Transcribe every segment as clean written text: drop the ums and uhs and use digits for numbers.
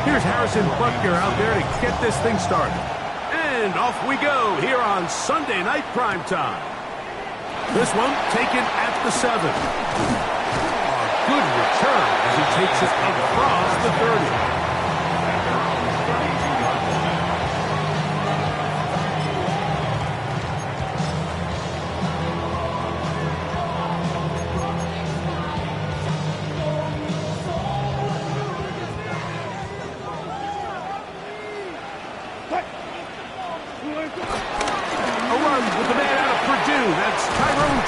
Here's Harrison Butker out there to get this thing started. And off we go here on Sunday Night Primetime. This one taken at the 7. A good return as he takes it across the 30.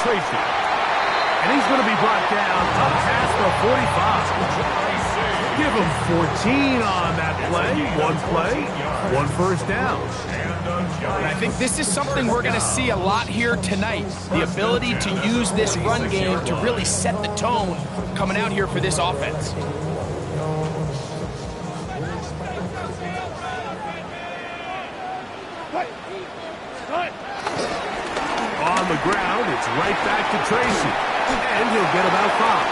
Tracy. And he's going to be brought down up past the 45. Give him 14 on that play. One play, one first down. And I think this is something we're going to see a lot here tonight. The ability to use this run game to really set the tone coming out here for this offense. On the ground, it's right back to Tracy. And he'll get about 5.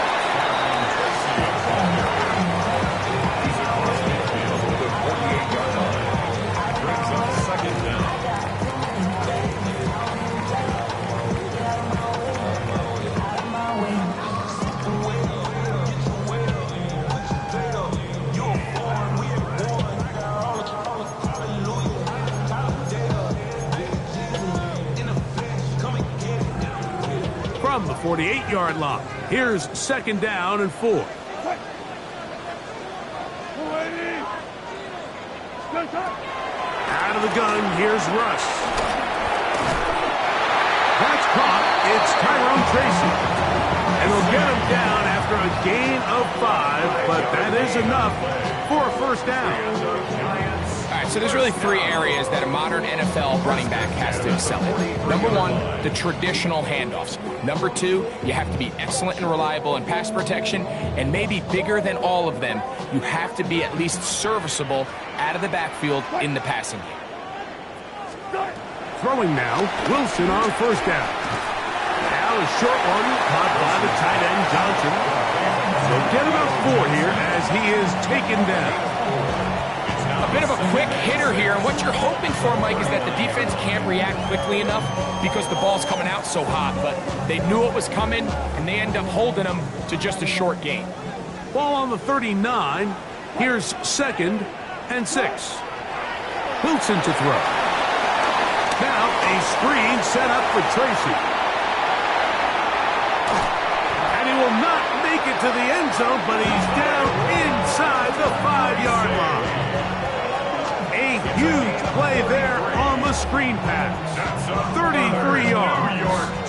From the 48-yard line, here's 2nd down and 4. Out of the gun, here's Russ. That's caught. It's Tyrone Tracy. And he'll get him down after a gain of 5, but that is enough for a first down. All right, so there's really 3 areas that a modern NFL running back has to excel in. Number 1, the traditional handoffs. Number 2, you have to be excellent and reliable in pass protection, and maybe bigger than all of them, you have to be at least serviceable out of the backfield in the passing game. Throwing now, Wilson on first down. Now a short one caught by the tight end Johnson. So get about 4 here as he is taken down. A bit of a quick hitter here, and what you're hoping for, Mike, is that the defense can't react quickly enough because the ball's coming out so hot, but they knew it was coming, and they end up holding them to just a short gain. Ball on the 39. Here's 2nd and 6. Wilson to throw. Now a screen set up for Tracy. And he will not make it to the end zone, but he's down inside the 5-yard line. A huge play there on the screen pass. 33 yards.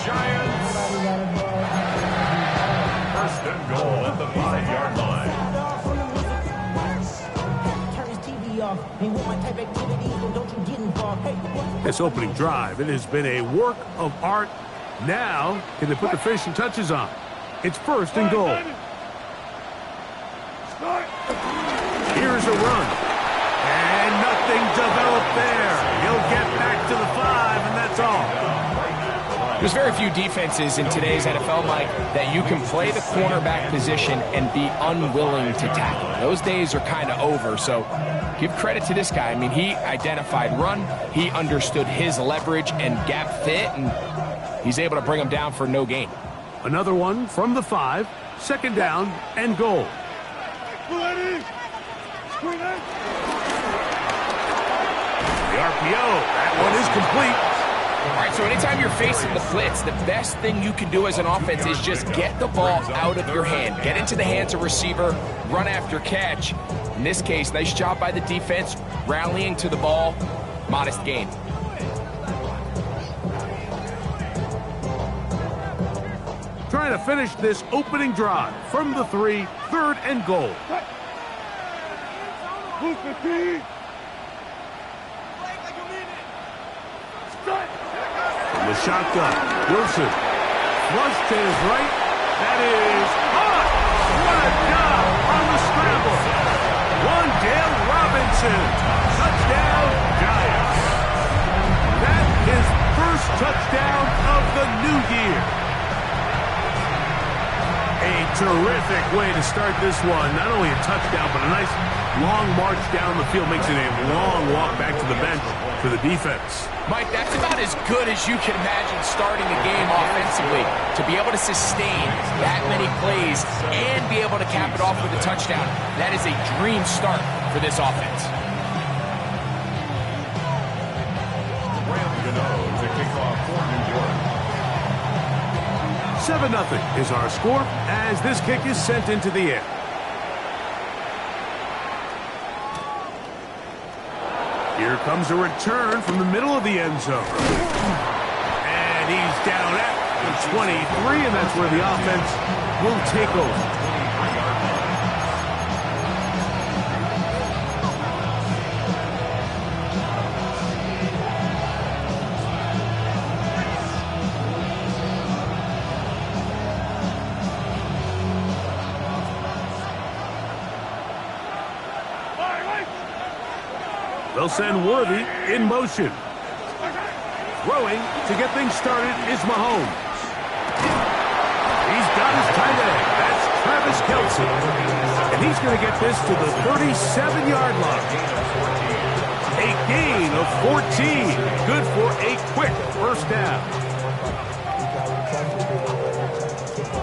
Giants. First and goal at the 5-yard line. This opening drive, it has been a work of art. Now, can they put the finishing touches on? It's 1st and goal. Here's a run. And nothing developed there. He'll get back to the 5, and that's all. There's very few defenses in today's NFL, Mike, that you can play the cornerback position and be unwilling to tackle. Those days are kind of over, so give credit to this guy. I mean, he identified run, he understood his leverage and gap fit, and he's able to bring him down for no gain. Another one from the 5, 2nd down and goal. The RPO, that one is complete. All right, so anytime you're facing the blitz, the best thing you can do as an offense is just get the ball out of your hand. Get into the hands of receiver, run after catch. In this case, nice job by the defense, rallying to the ball, modest gain. Trying to finish this opening drive from the 3, 3rd and goal. From the shotgun, Wilson. Flush to his right. That is hot. What a job on the scramble. Wan'Dale Robinson. Touchdown, Giants. That is first touchdown of the new year. A terrific way to start this one. Not only a touchdown, but a nice long march down the field. Makes it a long walk back to the bench for the defense. Mike, that's about as good as you can imagine starting a game offensively. To be able to sustain that many plays and be able to cap it off with a touchdown, that is a dream start for this offense. To kick off for New York. 7-0 is our score as this kick is sent into the air. Here comes a return from the middle of the end zone. And he's down at the 23, and that's where the offense will take over. They'll send Worthy in motion. Throwing to get things started is Mahomes. He's got his tight end. That's Travis Kelce. And he's going to get this to the 37-yard line. A gain of 14. Good for a quick first down.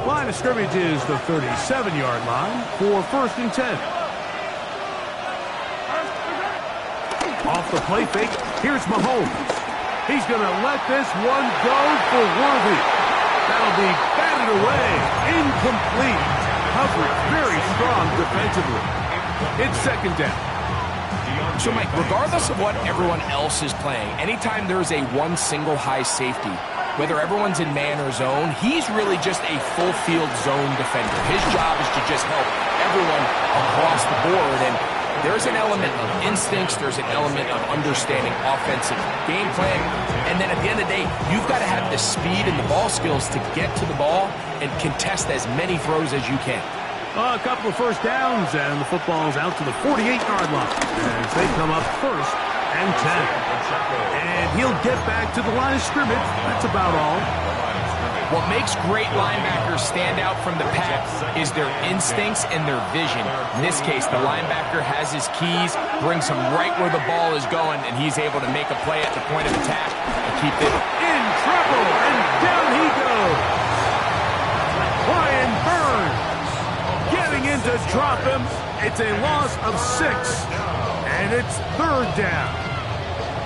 Line of scrimmage is the 37-yard line for 1st and 10. Off the play fake, here's Mahomes. He's going to let this one go for Worthy. That'll be batted away. Incomplete. Coverage very strong defensively. It's 2nd down. So, Mike, regardless of what everyone else is playing, anytime there's a one single high safety, whether everyone's in man or zone, he's really just a full field zone defender. His job is to just help everyone across the board, and there's an element of instincts, there's an element of understanding offensive game plan, and then at the end of the day, you've got to have the speed and the ball skills to get to the ball and contest as many throws as you can. A couple of first downs, and the football's out to the 48-yard line as they come up 1st and 10. And he'll get back to the line of scrimmage. That's about all. What makes great linebackers stand out from the pack is their instincts and their vision. In this case, the linebacker has his keys, brings him right where the ball is going, and he's able to make a play at the point of attack and keep it in trouble, and down he goes. Brian Burns getting in to drop him. It's a loss of 6, and it's 3rd down.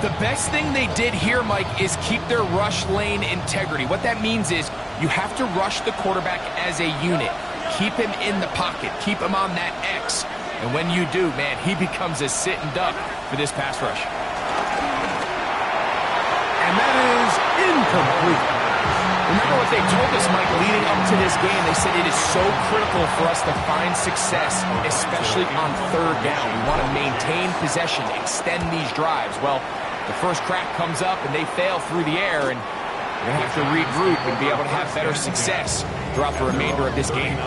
The best thing they did here, Mike, is keep their rush lane integrity. What that means is you have to rush the quarterback as a unit. Keep him in the pocket. Keep him on that X. And when you do, man, he becomes a sitting duck for this pass rush. And that is incomplete. Remember what they told us, Mike, leading up to this game. They said it is so critical for us to find success, especially on 3rd down. We want to maintain possession, extend these drives. Well, the first crack comes up and they fail through the air, and we're going to have to regroup and be able to have better success throughout the remainder of this game.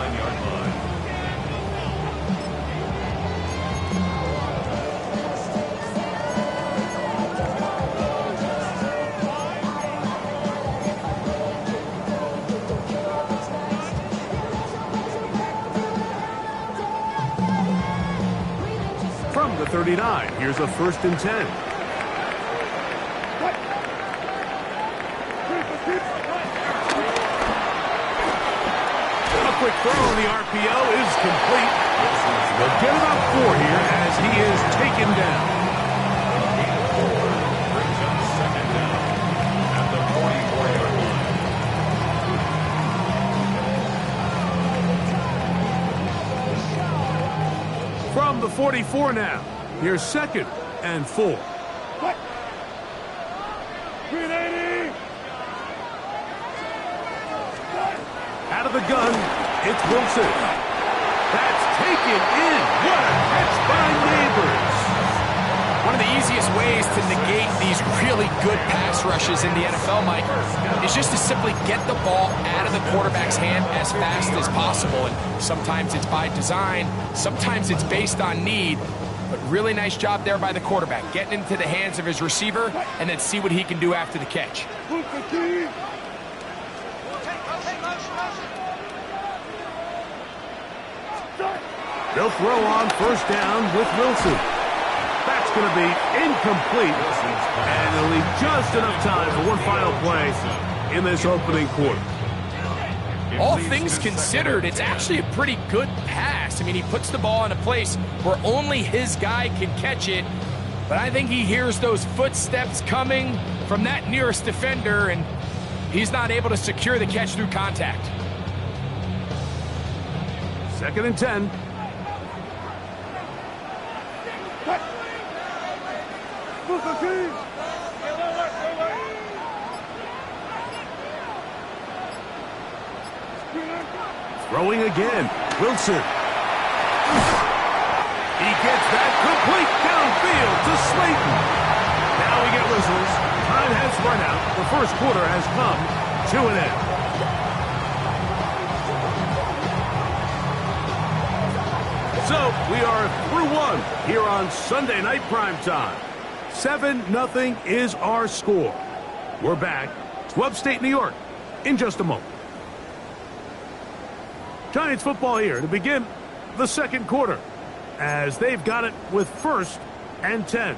From the 39, here's a 1st and 10. Quick throw on the RPO is complete. They'll get about 4 here as he is taken down. Brings up 2nd down at the 44-yard line. From the 44 now, here's 2nd and 4. Out of the gun, it's Wilson. That's taken in. What a catch by Neighbors. One of the easiest ways to negate these really good pass rushes in the NFL, Mike, is just to simply get the ball out of the quarterback's hand as fast as possible. And sometimes it's by design, sometimes it's based on need. But really nice job there by the quarterback, getting into the hands of his receiver and then see what he can do after the catch. They'll throw on first down with Wilson. That's going to be incomplete, and it'll leave just enough time for one final play in this opening quarter. All things considered, it's actually a pretty good pass. I mean, he puts the ball in a place where only his guy can catch it, but I think he hears those footsteps coming from that nearest defender, and he's not able to secure the catch through contact. 2nd and 10. Throwing again. Wilson. He gets that complete downfield to Slayton. Now we get whistles. Time has run out. The first quarter has come to an end. So we are through one here on Sunday Night Primetime. 7-0 is our score. We're back to upstate New York in just a moment. Giants football here to begin the second quarter as they've got it with 1st and 10.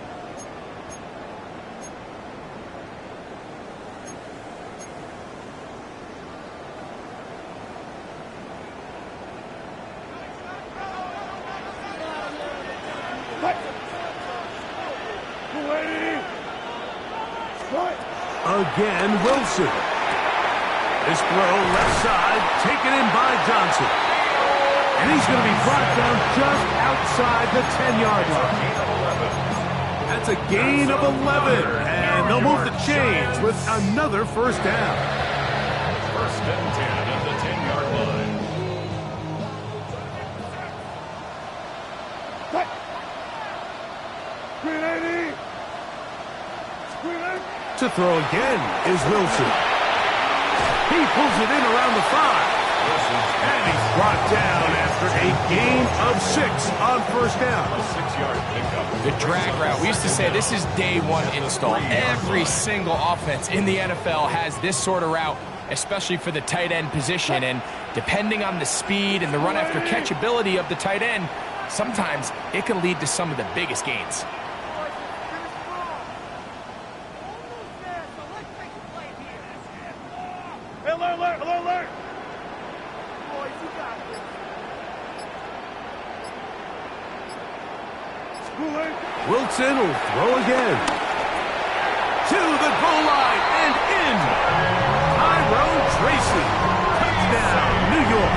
Again, Wilson. This throw left side, taken in by Johnson. And he's going to be brought down just outside the 10-yard line. That's a gain of 11. And they'll move the chains with another first down. 1st and 10 at the 10-yard line. To throw again is Wilson. He pulls it in around the 5. And he's brought down after a gain of 6 on first down. A 6-yard pickup. The drag route. We used to say this is day one install. Every single offense in the NFL has this sort of route, especially for the tight end position. And depending on the speed and the run after catch ability of the tight end, sometimes it can lead to some of the biggest gains. Wilson will throw again. To the goal line and in. Tyrone Tracy. Touchdown, New York.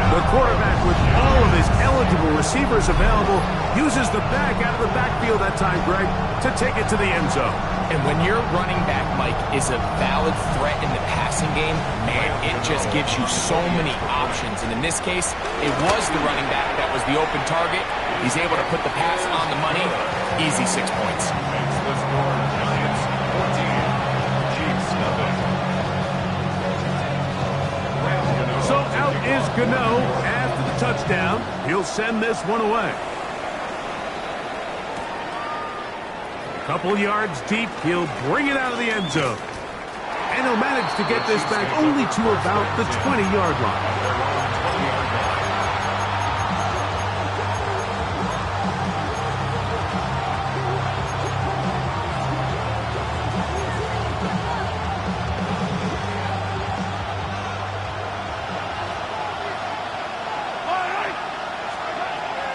The quarterback, with all of his eligible receivers available, uses the back out of the backfield that time, Greg, to take it to the end zone. And when your running back, Mike, is a valid threat in the passing game, man, it just gives you so many options. And in this case, it was the running back that was the open target. He's able to put the pass on the money. Easy 6 points. Makes the score Giants 14, Chiefs nothing. So out is Gano after the touchdown. He'll send this one away. Couple yards deep, he'll bring it out of the end zone. And he'll manage to get this back only to about the 20-yard line.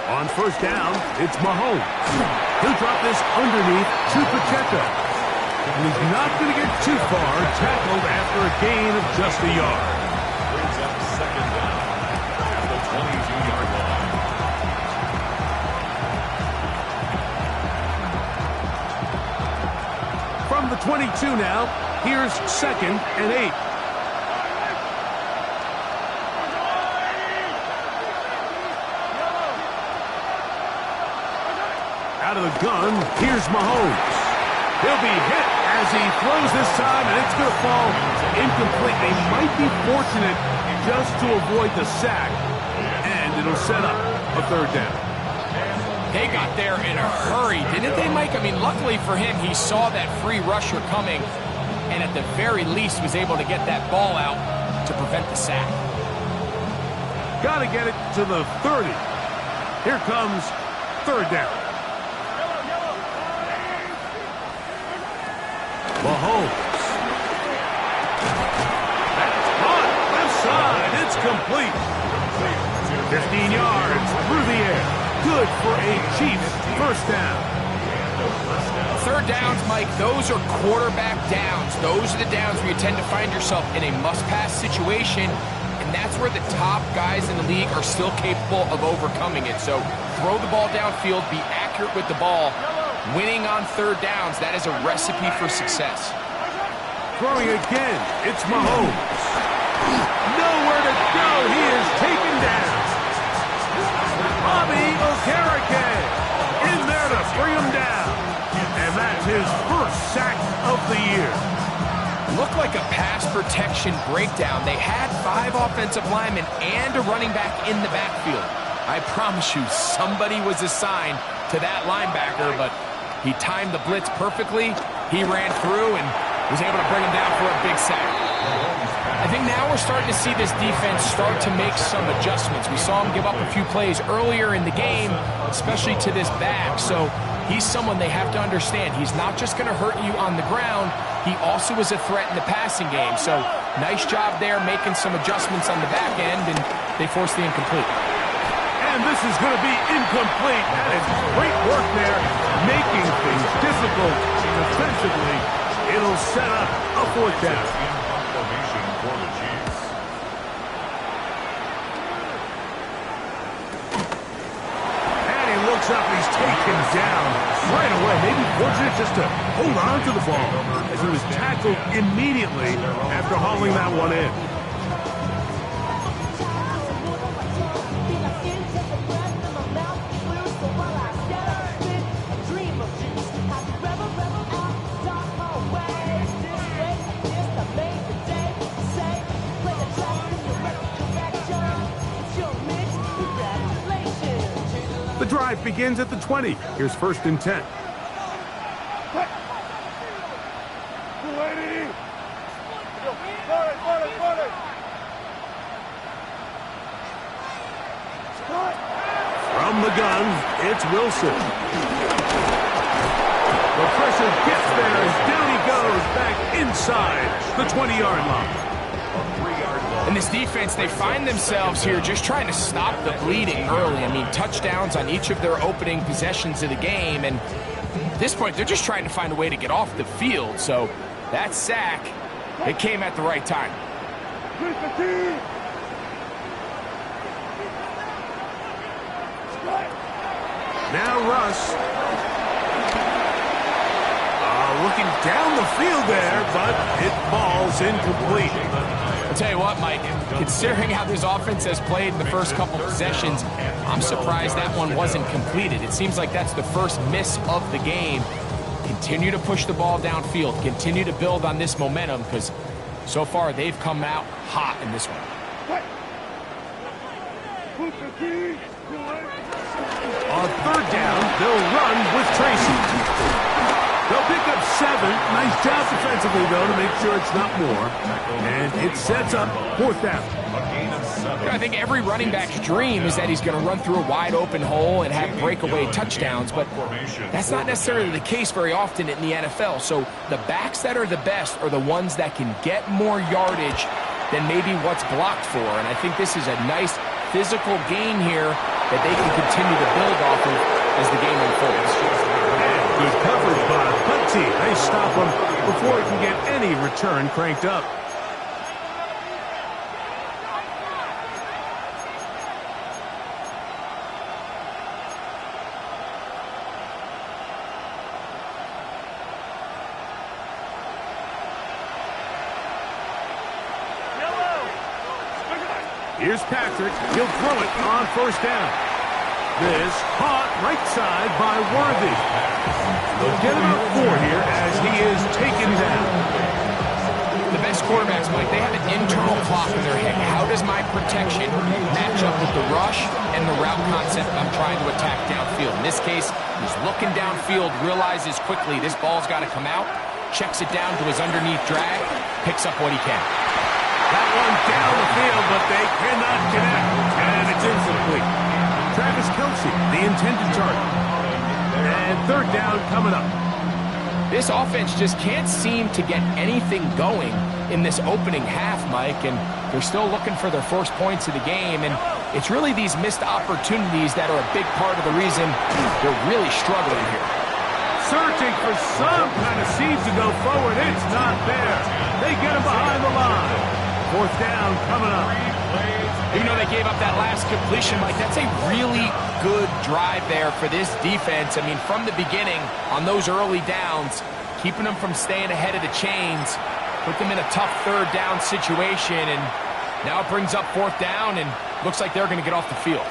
On first down, it's Mahomes. He'll drop this underneath to Pacheco. And he's not going to get too far, tackled after a gain of just a yard. Brings up 2nd down at the 22-yard line. From the 22 now, here's 2nd and 8. Out of the gun, here's Mahomes. He'll be hit as he throws this time, and it's going to fall incomplete. They might be fortunate just to avoid the sack, and it'll set up a 3rd down. They got there in a hurry, didn't they, Mike? I mean, luckily for him, he saw that free rusher coming, and at the very least was able to get that ball out to prevent the sack. got to get it to the 30. Here comes third down. Mahomes. That's caught. Left side. It's complete. 15 yards through the air. Good for a Chiefs first down. Third downs, Mike, those are quarterback downs. Those are the downs where you tend to find yourself in a must-pass situation, and that's where the top guys in the league are still capable of overcoming it. So throw the ball downfield, be accurate with the ball. Winning on third downs, that is a recipe for success. Throwing again, it's Mahomes. Nowhere to go. He is taken down. Bobby Okereke in there to bring him down. And that's his first sack of the year. Looked like a pass protection breakdown. They had 5 offensive linemen and a running back in the backfield. I promise you, somebody was assigned to that linebacker, but he timed the blitz perfectly. He ran through and was able to bring him down for a big sack. I think now we're starting to see this defense start to make some adjustments. We saw him give up a few plays earlier in the game, especially to this back. So he's someone they have to understand. He's not just going to hurt you on the ground. He also is a threat in the passing game. So nice job there making some adjustments on the back end, and they forced the incomplete. And this is going to be incomplete. That is great work there, making things difficult defensively. It'll set up a fourth down. And he looks up, he's taken down right away. Maybe fortunate just to hold on to the ball as he was tackled immediately after hauling that one in. The drive begins at the 20. Here's first and 10. From the gun, it's Wilson. The pressure gets there as down he goes back inside the 20-yard line. In this defense, they find themselves here just trying to stop the bleeding early. I mean, touchdowns on each of their opening possessions of the game, and at this point, they're just trying to find a way to get off the field. So that sack, it came at the right time. Now Russ. Looking down the field there, but it falls incomplete. I'll tell you what, Mike, considering how this offense has played in the first couple possessions, I'm surprised that one wasn't completed. It seems like that's the first miss of the game. Continue to push the ball downfield. Continue to build on this momentum, because so far they've come out hot in this one. On third down, they'll run with Tracy. They'll pick up 7. Nice job defensively, though, to make sure it's not more. And it sets up fourth down. I think every running back's dream is that he's going to run through a wide-open hole and have breakaway touchdowns, but that's not necessarily the case very often in the NFL. So the backs that are the best are the ones that can get more yardage than maybe what's blocked for. And I think this is a nice physical gain here that they can continue to build off of as the game unfolds. Good coverage by Hunty. They stop him before he can get any return cranked up. Here's Patrick. He'll throw it on first down. This caught right side by Worthy. They'll get him up 4 here as he is taken down. The best quarterbacks, Mike, they have an internal clock in their head. How does my protection match up with the rush and the route concept I'm trying to attack downfield? In this case, he's looking downfield, realizes quickly this ball's got to come out, checks it down to his underneath drag, picks up what he can. That one down the field, but they cannot connect. And It's incomplete. Travis Kelce, the intended target. And third down coming up. This offense just can't seem to get anything going in this opening half, Mike, and they're still looking for their first points of the game, and it's really these missed opportunities that are a big part of the reason they're really struggling here. Searching for some kind of seed to go forward. It's not there. They get him behind the line. Fourth down coming up. Even though they gave up that last completion, Mike, that's a really good drive there for this defense. I mean, from the beginning, on those early downs, keeping them from staying ahead of the chains, put them in a tough third down situation, and now it brings up fourth down, and looks like they're going to get off the field.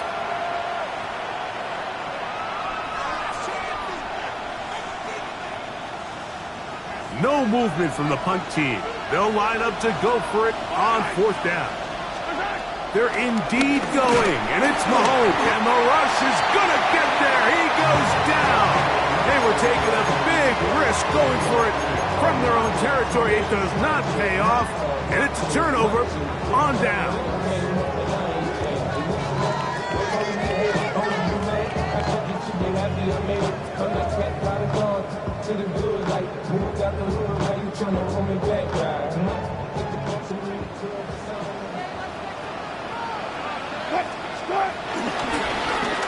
No movement from the punt team. They'll line up to go for it on fourth down. They're indeed going, and it's Mahomes, and the rush is going to get there. He goes down. They were taking a big risk going for it from their own territory. It does not pay off, and it's a turnover on down.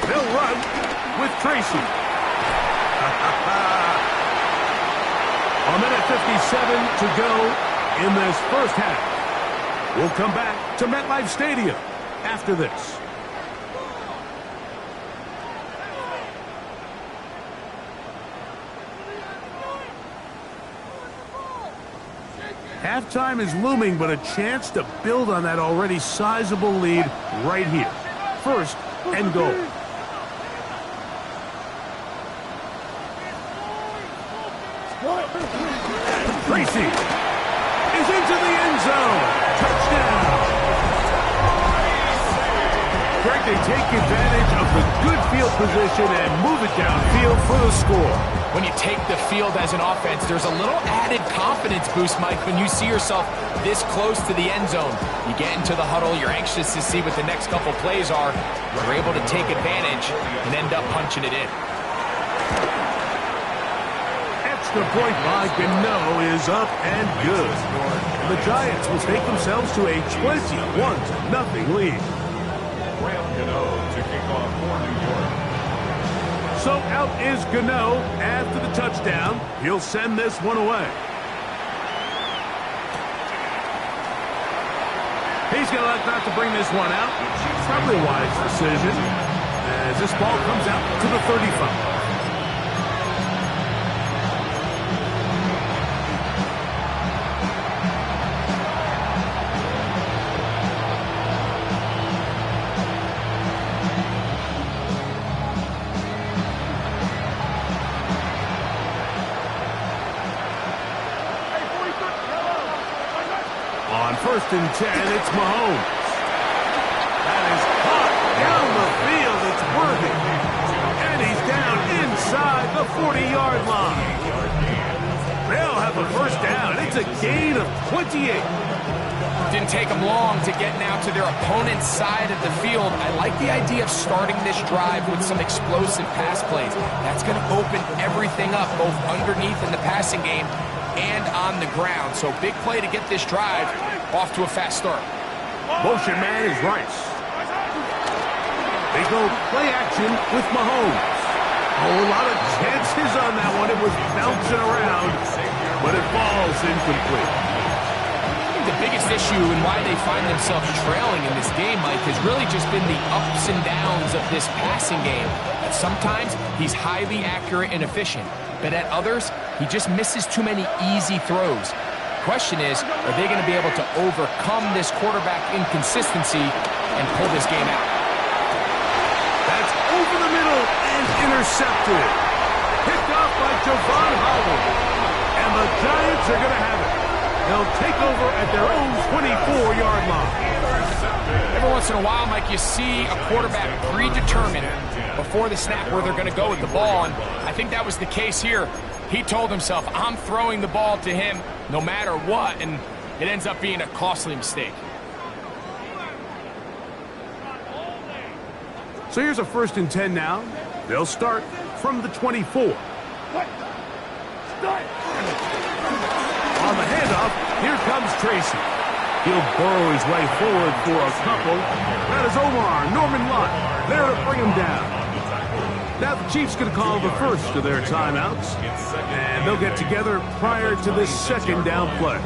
They'll run with Tracy. A minute 57 to go in this first half. We'll come back to MetLife Stadium after this. Halftime is looming, but a chance to build on that already sizable lead right here. First and goal. Tracy is into the end zone. Touchdown. Greg, they take advantage of the good field position and move it downfield for the score. When you take the field as an offense, there's a little added confidence boost, Mike, when you see yourself this close to the end zone. You get into the huddle, you're anxious to see what the next couple plays are. You're able to take advantage and end up punching it in. Extra point by Gano is up and good. The Giants will take themselves to a 21-0 lead. Graham Gano to kick off for New York. So out is Gano after the touchdown. He'll send this one away. He's going to elect not to bring this one out. Probably a wise decision as this ball comes out to the 35. First and 10, it's Mahomes. That is caught down the field. It's Worthy. And he's down inside the 40-yard line. They'll have a first down. It's a gain of 28. Didn't take them long to get now to their opponent's side of the field. I like the idea of starting this drive with some explosive pass plays. That's going to open everything up, both underneath in the passing game and on the ground. So big play to get this drive off to a fast start. Motion man is Rice. They go play action with Mahomes. Oh, a lot of chances on that one. It was bouncing around, but it falls incomplete. I think the biggest issue and why they find themselves trailing in this game, Mike, has really just been the ups and downs of this passing game. That sometimes he's highly accurate and efficient, but at others, he just misses too many easy throws. Question is, are they going to be able to overcome this quarterback inconsistency and pull this game out? That's over the middle and intercepted. Picked off by Javon Holland. And the Giants are going to have it. They'll take over at their own 24-yard line. Every once in a while, Mike, you see a quarterback predetermined before the snap where they're going to go with the ball, and I think that was the case here. He told himself, I'm throwing the ball to him no matter what, and it ends up being a costly mistake. So here's a 1st and 10 now. They'll start from the 24. On the handoff, here comes Tracy. He'll burrow his way forward for a couple. That is Omar Norman Lott there to bring him down. Now the Chiefs going to call the first of their timeouts, and they'll get together prior to this 2nd down play.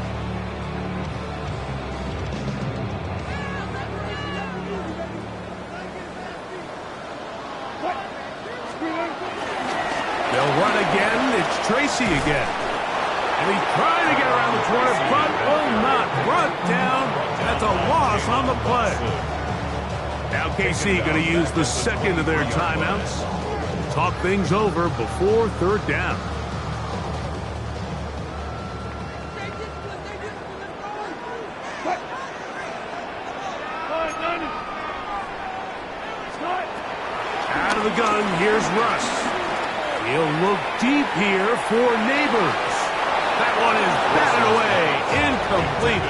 They'll run again. It's Tracy again. And he's trying to get around the corner, but will not. Brought down. That's a loss on the play. Now KC going to use the 2nd of their timeouts. Talk things over before 3rd down. Out of the gun, here's Russ. He'll look deep here for Neighbors. That one is batted away. Incomplete.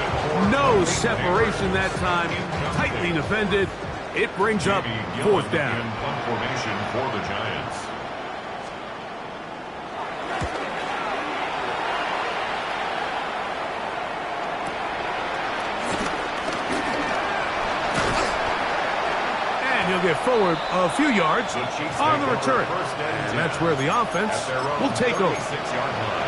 No separation that time. Tightly defended. It brings up 4th down. Formation for the Giants. And he'll get forward a few yards on the return. And that's where the offense will take over. 6-yard line.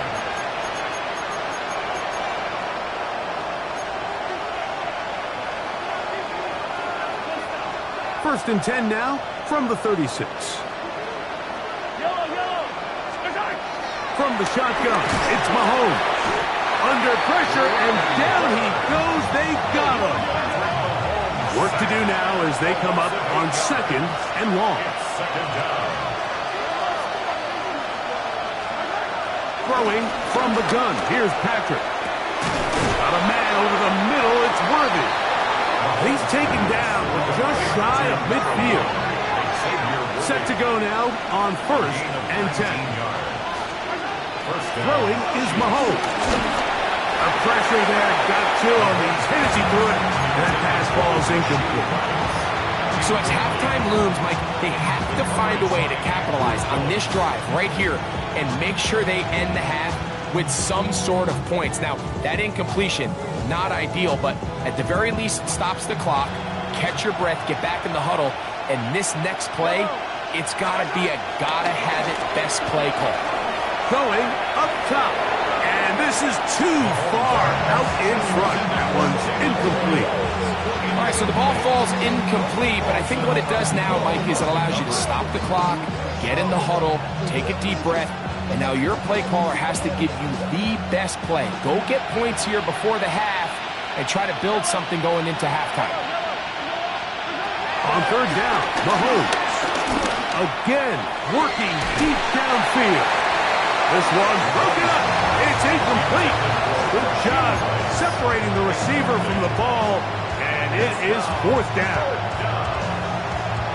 1st and 10 now from the 36. From the shotgun, it's Mahomes. Under pressure, and down he goes. They got him. Work to do now as they come up on 2nd and long. Throwing from the gun. Here's Patrick. Got a man over the middle. It's Worthy. He's taken down just shy of midfield. Set to go now on 1st and 10. Throwing is Mahomes. A pressure there got 2 on these. Hit as he threw it, and that pass falls incomplete. So as halftime looms, Mike, they have to find a way to capitalize on this drive right here and make sure they end the half with some sort of points. Now, that incompletion, not ideal, but at the very least, it stops the clock. Catch your breath, get back in the huddle, and this next play, it's got to be a gotta-have-it best play call. Going up top, and this is too far out in front. That one's incomplete. All right, so the ball falls incomplete, but I think what it does now, Mike, is it allows you to stop the clock, get in the huddle, take a deep breath, and now your play caller has to give you the best play. Go get points here before the half and try to build something going into halftime. On 3rd down, Mahomes. Again, working deep downfield. This one's broken up. It's incomplete. Good job separating the receiver from the ball, and it is 4th down.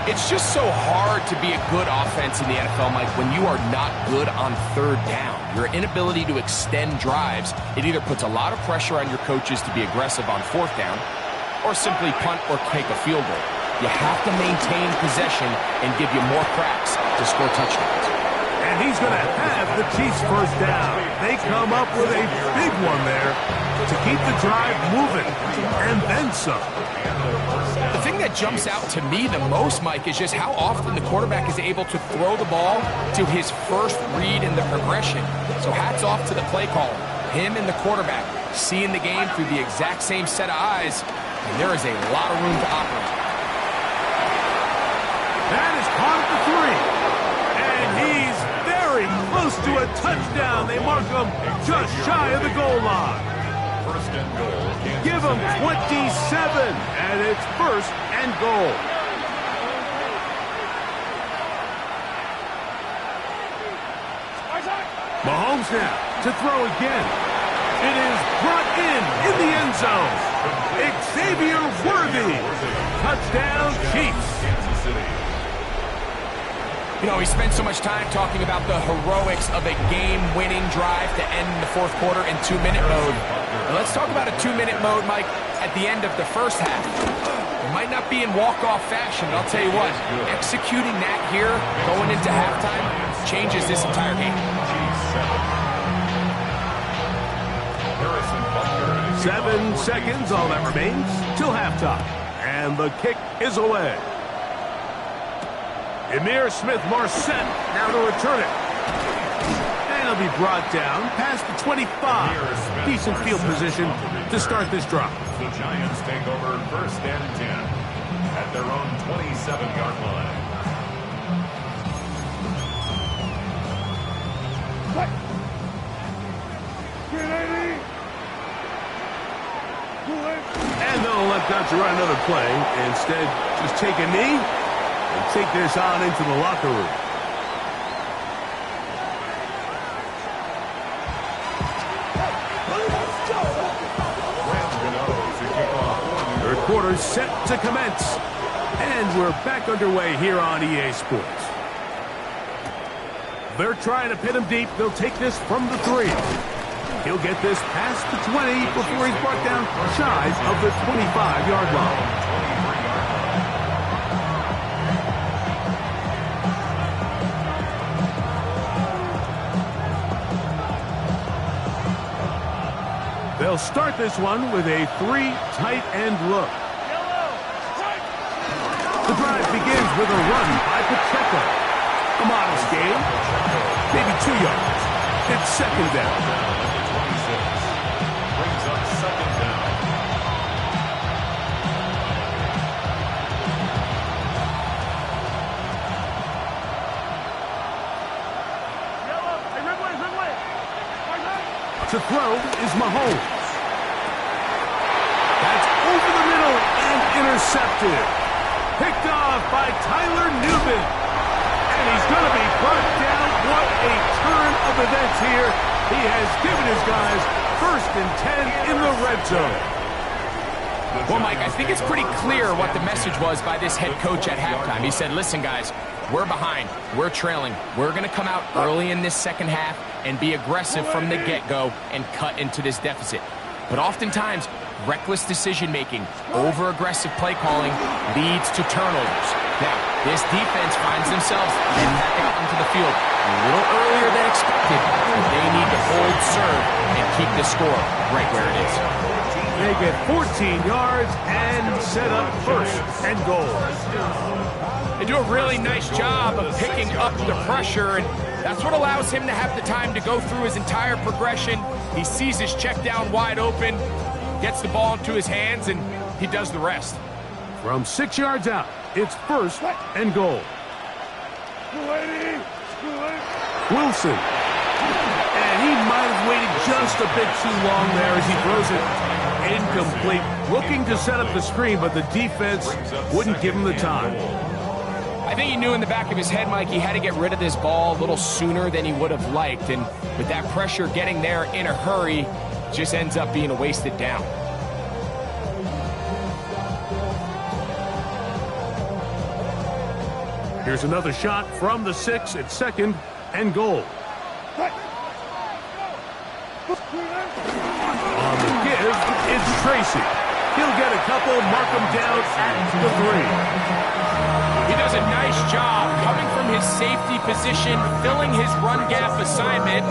It's just so hard to be a good offense in the NFL, Mike, when you are not good on 3rd down. Your inability to extend drives, it either puts a lot of pressure on your coaches to be aggressive on 4th down or simply punt or take a field goal. You have to maintain possession and give you more cracks to score touchdowns. And he's going to have the Chiefs 1st down. They come up with a big one there to keep the drive moving, and then some. The thing that jumps out to me the most, Mike, is just how often the quarterback is able to throw the ball to his first read in the progression. So hats off to the play caller. Him and the quarterback seeing the game through the exact same set of eyes, and there is a lot of room to operate. That is caught at the 3. And he's very close to a touchdown. They mark him just shy of the goal line. 1st and goal. Give him 27, and it's 1st and goal. Mahomes now to throw again. It is brought in the end zone. Xavier Worthy. Touchdown, Chiefs. Kansas City. You know, we spent so much time talking about the heroics of a game-winning drive to end the fourth quarter in 2-minute mode. Now let's talk about a 2-minute mode, Mike, at the end of the first half. It might not be in walk-off fashion, but I'll tell you what, executing that here, going into halftime, changes this entire game. 7 seconds, all that remains, till halftime. And the kick is away. Ihmir Smith-Marsette now to return it. And he'll be brought down past the 25. Decent field position to start this drive. The Giants take over 1st and 10 at their own 27-yard line. And they'll elect not to run another play. Instead, just take a knee and take this on into the locker room. Third quarter set to commence. And we're back underway here on EA Sports. They're trying to pin him deep. They'll take this from the 3. He'll get this past the 20 before he's brought down shy of the 25-yard line. They'll start this one with a 3 tight end look. The drive begins with a run by Pacheco. A modest gain, maybe 2 yards. It's second down. Brings up second down. To throw is Mahomes. That's over the middle and intercepted. Picked off by Tyler Newman. And he's going to be brought down. What a turn of events here. He has given his guys 1st and 10 in the red zone. Well, Mike, I think it's pretty clear what the message was by this head coach at halftime. He said, listen, guys, we're behind. We're trailing. We're going to come out early in this second half and be aggressive from the get-go and cut into this deficit. But oftentimes, reckless decision-making, over-aggressive play calling leads to turnovers. Now, this defense finds themselves heading back out into the field a little earlier than expected, but they need to hold serve and keep the score right where it is. They get 14 yards and set up 1st and goal. They do a really nice job of picking up the pressure, and that's what allows him to have the time to go through his entire progression. He sees his check down wide open, gets the ball into his hands, and he does the rest. From 6 yards out, it's 1st and goal. Wilson. And he might have waited just a bit too long there as he throws it incomplete. Looking to set up the screen, but the defense wouldn't give him the time. I think he knew in the back of his head, Mike, he had to get rid of this ball a little sooner than he would have liked. And with that pressure getting there in a hurry, just ends up being a wasted down. Here's another shot from the 6 at 2nd and goal. On the give, it's Tracy. He'll get a couple, mark him down at the 3. He does a nice job coming from his safety position, filling his run gap assignment.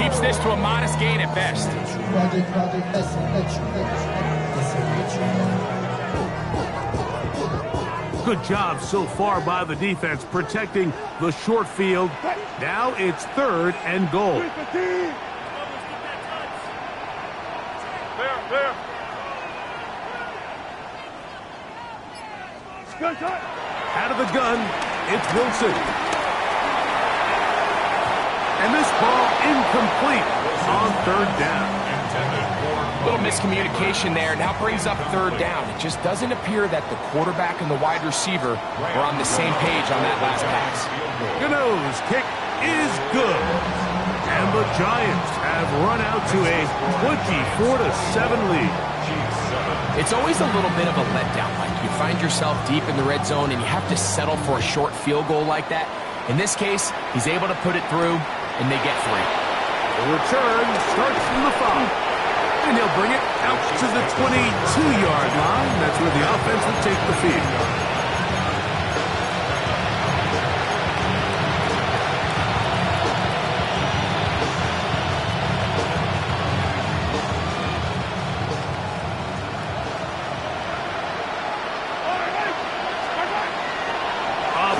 Keeps this to a modest gain at best. Good job so far by the defense protecting the short field. Now it's 3rd and goal. Out of the gun, it's Wilson. And this ball incomplete on 3rd down. A little miscommunication there. Now brings up 3rd down. It just doesn't appear that the quarterback and the wide receiver were on the same page on that last pass. Gano's kick is good. And the Giants have run out to a 24-7 lead. It's always a little bit of a letdown. Like you find yourself deep in the red zone and you have to settle for a short field goal like that. In this case, he's able to put it through, and they get 3. The return starts from the 5. And he'll bring it out to the 22-yard line. That's where the offense will take the field.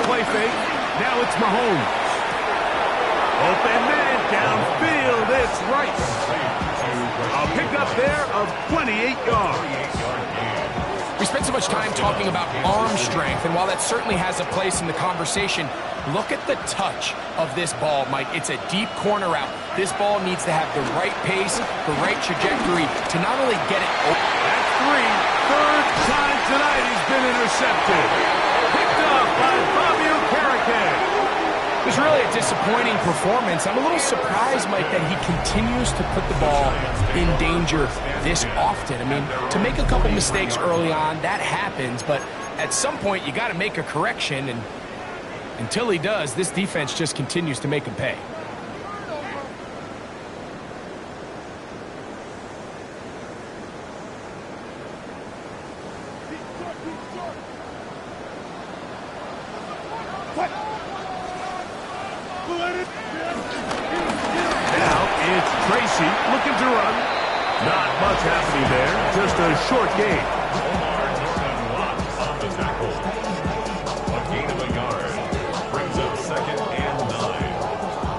Play fake. Now it's Mahomes. Open man downfield. It's Rice. A pickup there of 28 yards. We spent so much time talking about arm strength, and while that certainly has a place in the conversation, look at the touch of this ball, Mike. It's a deep corner route. This ball needs to have the right pace, the right trajectory to not only get it open. That's 3. Third time tonight he's been intercepted. Picked up by Fabio Carriquet. It's really a disappointing performance. I'm a little surprised, Mike, that he continues to put the ball in danger this often. I mean, to make a couple mistakes early on, that happens, but at some point you got to make a correction, and until he does, this defense just continues to make him pay. Now it's Tracy looking to run. Not much happening there. Just a short gain. On the tackle. A gain of a yard. Brings up 2nd and 9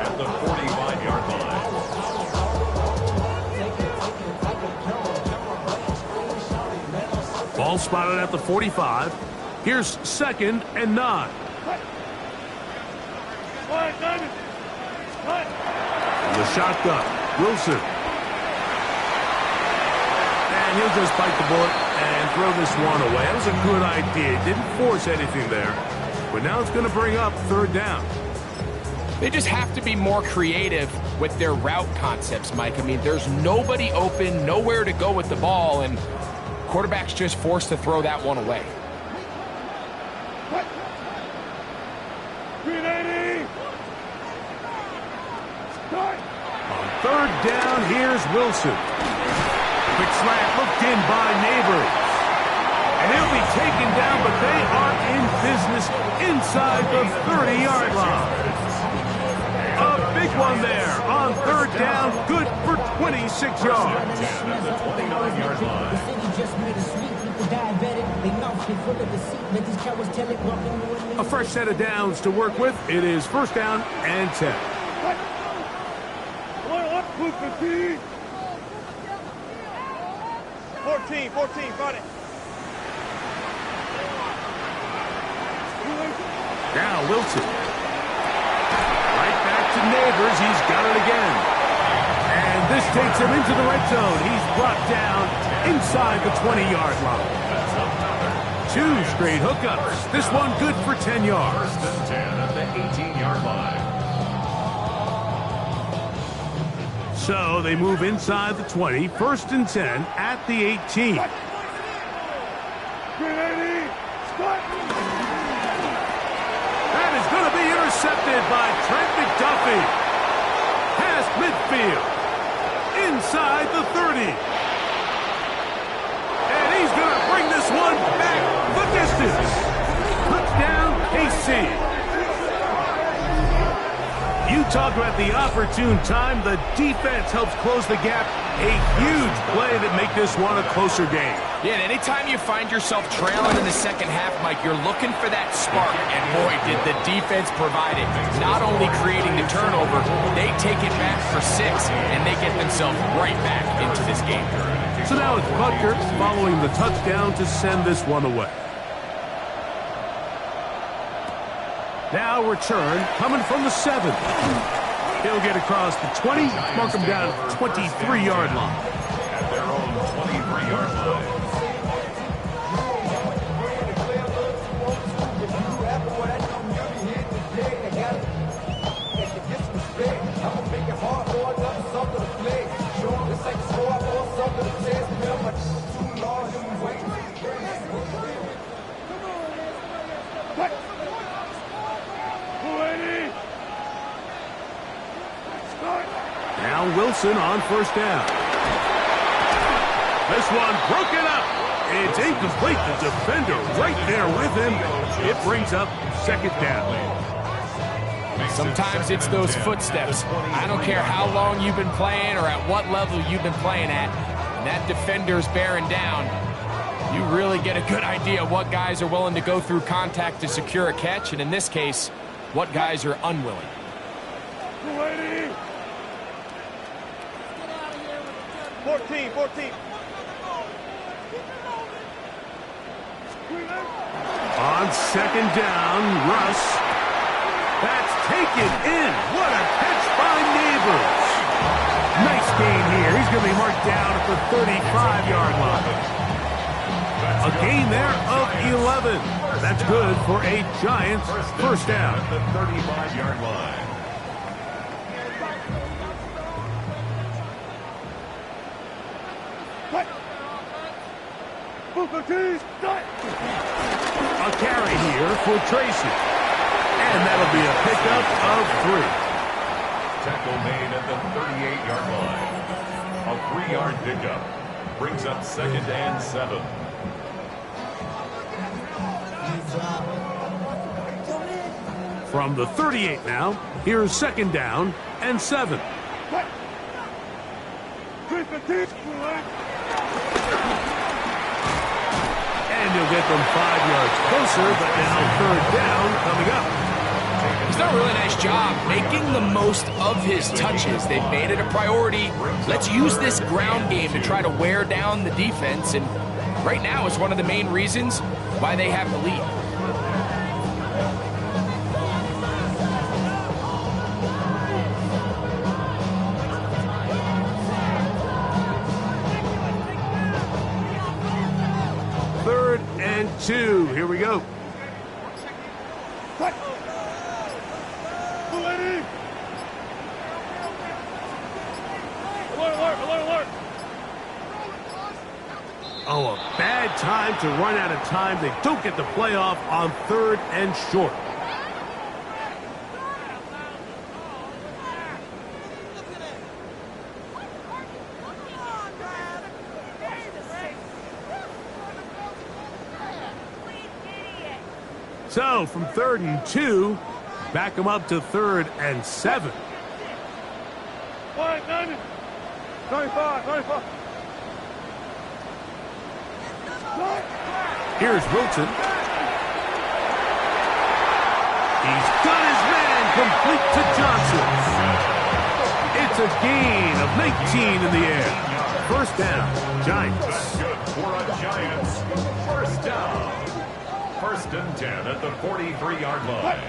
at the 45-yard line. Ball spotted at the 45. Here's 2nd and 9. The shotgun. Wilson. And he'll just bite the bullet and throw this one away. That was a good idea. Didn't force anything there. But now it's going to bring up 3rd down. They just have to be more creative with their route concepts, Mike. I mean, there's nobody open, nowhere to go with the ball, and quarterback's just forced to throw that one away. On 3rd down, here's Wilson. Quick slant looked in by Neighbors. And he'll be taken down, but they are in business inside the 30-yard line. A big one there on 3rd down, good for 26 yards. At the 29-yard line. A fresh set of downs to work with. It is 1st down and 10. 14, got it. Now Wilson. Right back to Neighbors. He's got it again. And this takes him into the red zone. He's brought down inside the 20-yard line. 2 straight hookups. This one good for 10 yards. 1st and 10 at the 18-yard line. So they move inside the 20. 1st and 10 at the 18. That is going to be intercepted by Trent McDuffie. Past midfield. Inside the 30. And he's going to bring this one back the distance. Touchdown, KC. You talk about the opportune time. The defense helps close the gap. A huge play that make this one a closer game. Yeah, and anytime you find yourself trailing in the second half, Mike, you're looking for that spark. And boy, did the defense provide it. Not only creating the turnover, they take it back for 6, and they get themselves right back into this game. So now it's Butker following the touchdown to send this one away. Now return coming from the 7. He'll get across the 20, mark him down at the 23-yard line. At their own 23-yard line. Now Wilson on first down. This one broken up. It's incomplete. The defender right there with him. It brings up second down. Sometimes it's those footsteps. I don't care how long you've been playing or at what level you've been playing at. When that defender's bearing down, you really get a good idea of what guys are willing to go through contact to secure a catch, and in this case, what guys are unwilling. 14. On second down, Russ. That's taken in. What a catch by Neighbors. Nice gain here. He's going to be marked down at the 35-yard line. A gain there of 11. That's good for a Giants first down. At the 35-yard line. A carry here for Tracy. And that'll be a pickup of 3. Tackle made at the 38-yard line. A 3-yard pickup brings up second and 7. From the 38 now, here's second down and 7. And he'll get them 5 yards closer, but now third down coming up. He's done a really nice job making the most of his touches. They've made it a priority. Let's use this ground game to try to wear down the defense, and right now is one of the main reasons why they have the lead. Third and 2. Here we go. Alert. Oh, a bad time to run out of time. They don't get the play off on third and short. So, from third and 2, back them up to third and 7. 95. Here's Wilson. He's got his man complete to Johnson. It's a gain of 19 in the air. First down, Giants. That's good for a Giants. First down. First and 10 at the 43-yard line.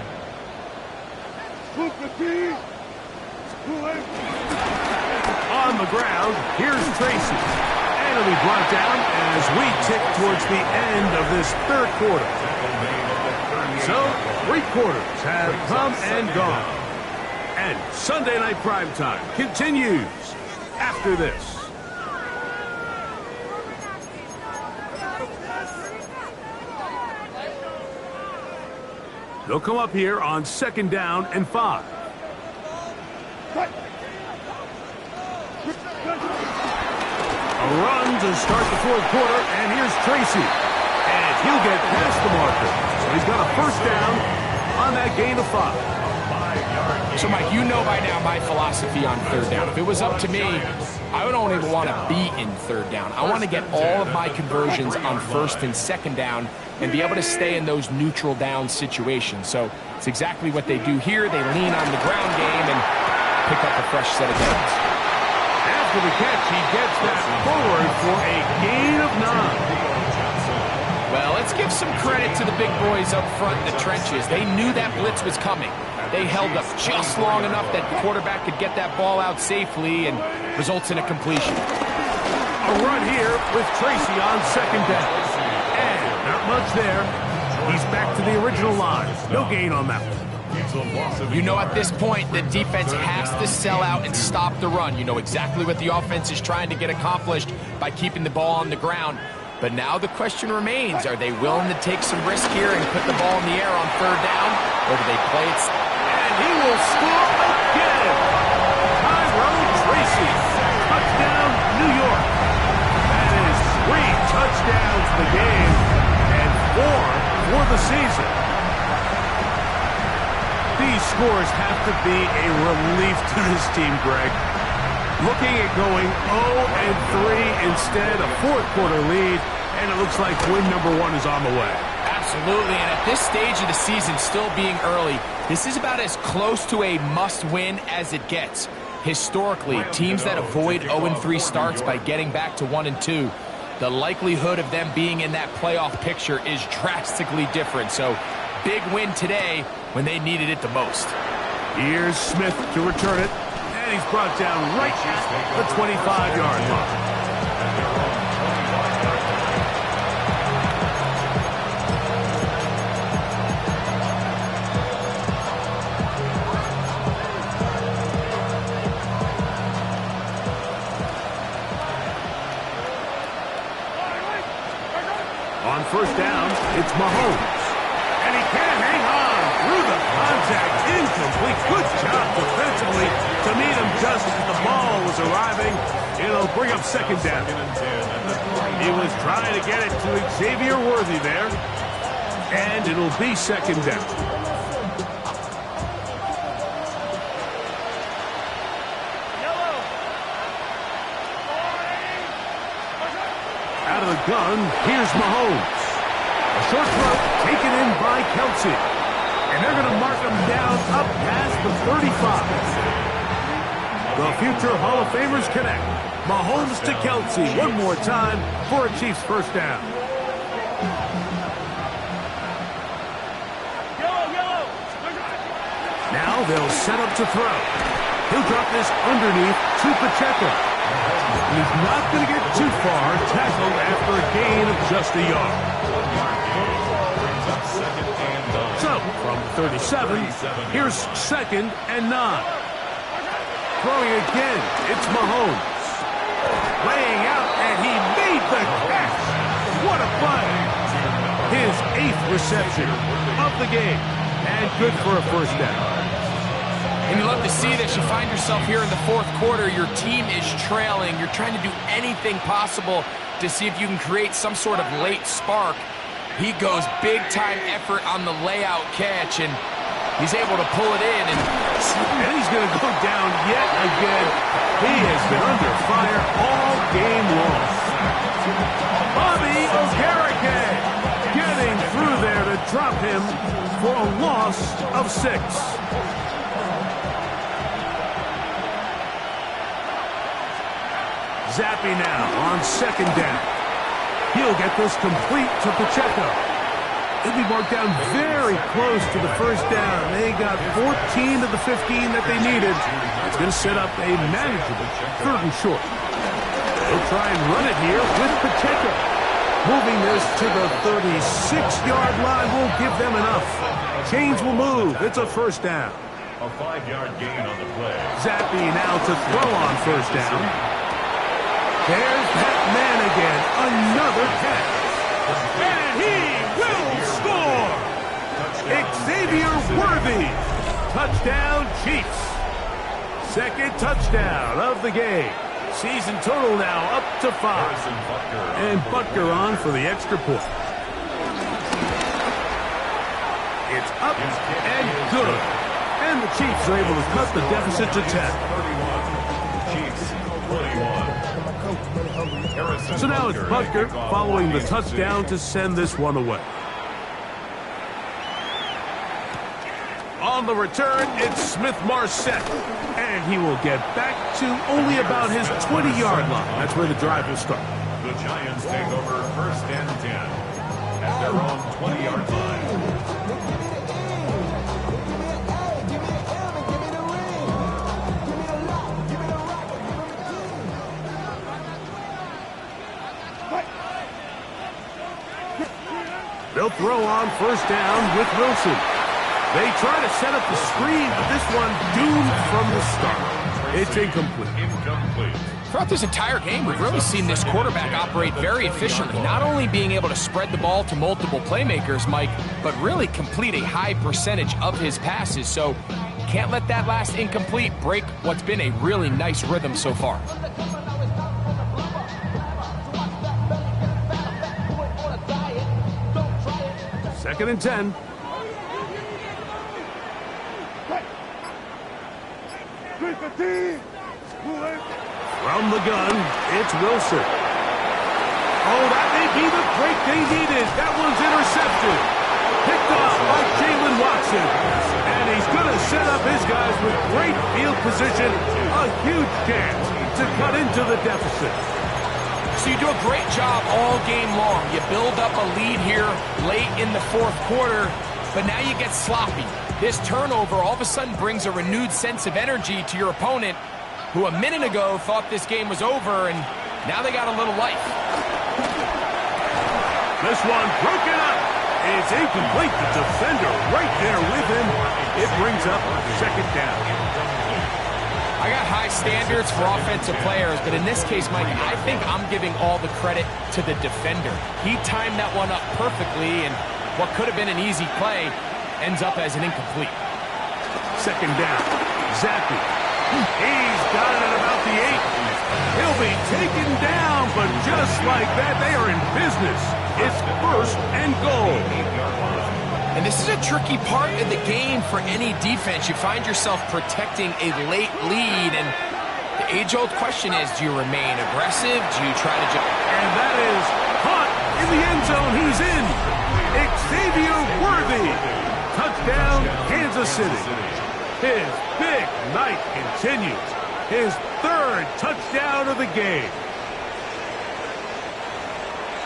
On the ground, here's Tracy. And he'll be brought down as we tick towards the end of this third quarter. So, 3 quarters have come and gone. And Sunday Night Primetime continues after this. They'll come up here on second down and 5. A run to start the fourth quarter, and here's Tracy. And he'll get past the marker. So he's got a first down on that gain of 5. So, Mike, you know by now my philosophy on third down. If it was up to me, I would only want to be in third down. I want to get all of my conversions on first and second down and be able to stay in those neutral down situations. So it's exactly what they do here. They lean on the ground game and pick up a fresh set of downs. After the catch, he gets that forward for a gain of 9. Well, let's give some credit to the big boys up front in the trenches. They knew that blitz was coming. They held up just long enough that the quarterback could get that ball out safely and results in a completion. A run here with Tracy on second down. And not much there. He's back to the original line. No gain on that one. You know at this point the defense has to sell out and stop the run. You know exactly what the offense is trying to get accomplished by keeping the ball on the ground. But now the question remains, are they willing to take some risk here and put the ball in the air on third down? Or do they play it? And he will score again. Tyrone Tracy the game and 4 for the season. These scores have to be a relief to this team, Greg. Looking at going 0-3 instead, a fourth-quarter lead, and it looks like win number 1 is on the way. Absolutely, and at this stage of the season, still being early, this is about as close to a must-win as it gets. Historically, teams that avoid 0-3 starts by getting back to 1-2, the likelihood of them being in that playoff picture is drastically different. So, big win today when they needed it the most. Here's Smith to return it, and he's brought down right at the 25-yard line. On first down, it's Mahomes. And he can't hang on through the contact. Incomplete. Good job defensively to meet him just as the ball was arriving. It'll bring up second down. He was trying to get it to Xavier Worthy there. And it'll be second down. Out of the gun, here's Mahomes. A short throw taken in by Kelce. And they're going to mark him down up past the 35. The future Hall of Famers connect. Mahomes to Kelce one more time for a Chiefs first down. Now they'll set up to throw. He'll drop this underneath to Pacheco. He's not going to get too far, tackled after a gain of just a yard. So, from 37, here's second and 9. Throwing again, it's Mahomes. Laying out, and he made the catch. What a play. His 8th reception of the game, and good for a first down. And you love to see that you find yourself here in the fourth quarter. Your team is trailing. You're trying to do anything possible to see if you can create some sort of late spark. He goes big-time effort on the layout catch, and he's able to pull it in. And he's going to go down yet again. He has been under fire all game long. Bobby Okereke getting through there to drop him for a loss of 6. Zappe now on second down. He'll get this complete to Pacheco. He'll be marked down very close to the first down. They got 14 of the 15 that they needed. It's going to set up a manageable 3rd and short. They'll try and run it here with Pacheco. Moving this to the 36-yard line will give them enough. Chains will move. It's a first down. A 5-yard gain on the play. Zappe now to throw on first down. There's Pat Mannigan, another catch. And he will score! Xavier Worthy. Touchdown, Chiefs. 2nd touchdown of the game. Season total now up to 5. And Butker on for the extra point. It's up and good. And the Chiefs are able to cut the deficit to 10. Chiefs 41. So now it's Butker following the touchdown to send this one away. On the return, it's Smith-Marsette. And he will get back to only about his 20-yard line. That's where the drive will start. The Giants take over 1st and 10 at their own 20-yard line. They'll throw on first down with Wilson. They try to set up the screen, but this one doomed from the start. It's incomplete. Throughout this entire game, we've really seen this quarterback operate very efficiently, not only being able to spread the ball to multiple playmakers, Mike, but really complete a high percentage of his passes. So can't let that last incomplete break what's been a really nice rhythm so far. 2nd and 10. From the gun, it's Wilson. Oh, that may be the break they needed. That one's intercepted. Picked off by Jalen Watson. And he's going to set up his guys with great field position. A huge chance to cut into the deficit. So you do a great job all game long. You build up a lead here late in the 4th quarter, but now you get sloppy. This turnover all of a sudden brings a renewed sense of energy to your opponent, who a minute ago thought this game was over, and now they got a little life. This one broken up. It's incomplete. The defender right there with him. It brings up 2nd down. I got high standards for offensive players, but in this case, Mike, I think I'm giving all the credit to the defender. He timed that one up perfectly, and what could have been an easy play ends up as an incomplete. 2nd down. Zappi. He's got it at about the 8. He'll be taken down, but just like that, they are in business. It's 1st and goal. And this is a tricky part of the game for any defense. You find yourself protecting a late lead, and the age-old question is, do you remain aggressive? Do you try to just... And that is caught in the end zone. He's in. Xavier Worthy. Touchdown, Kansas City. His big night continues. His 3rd touchdown of the game.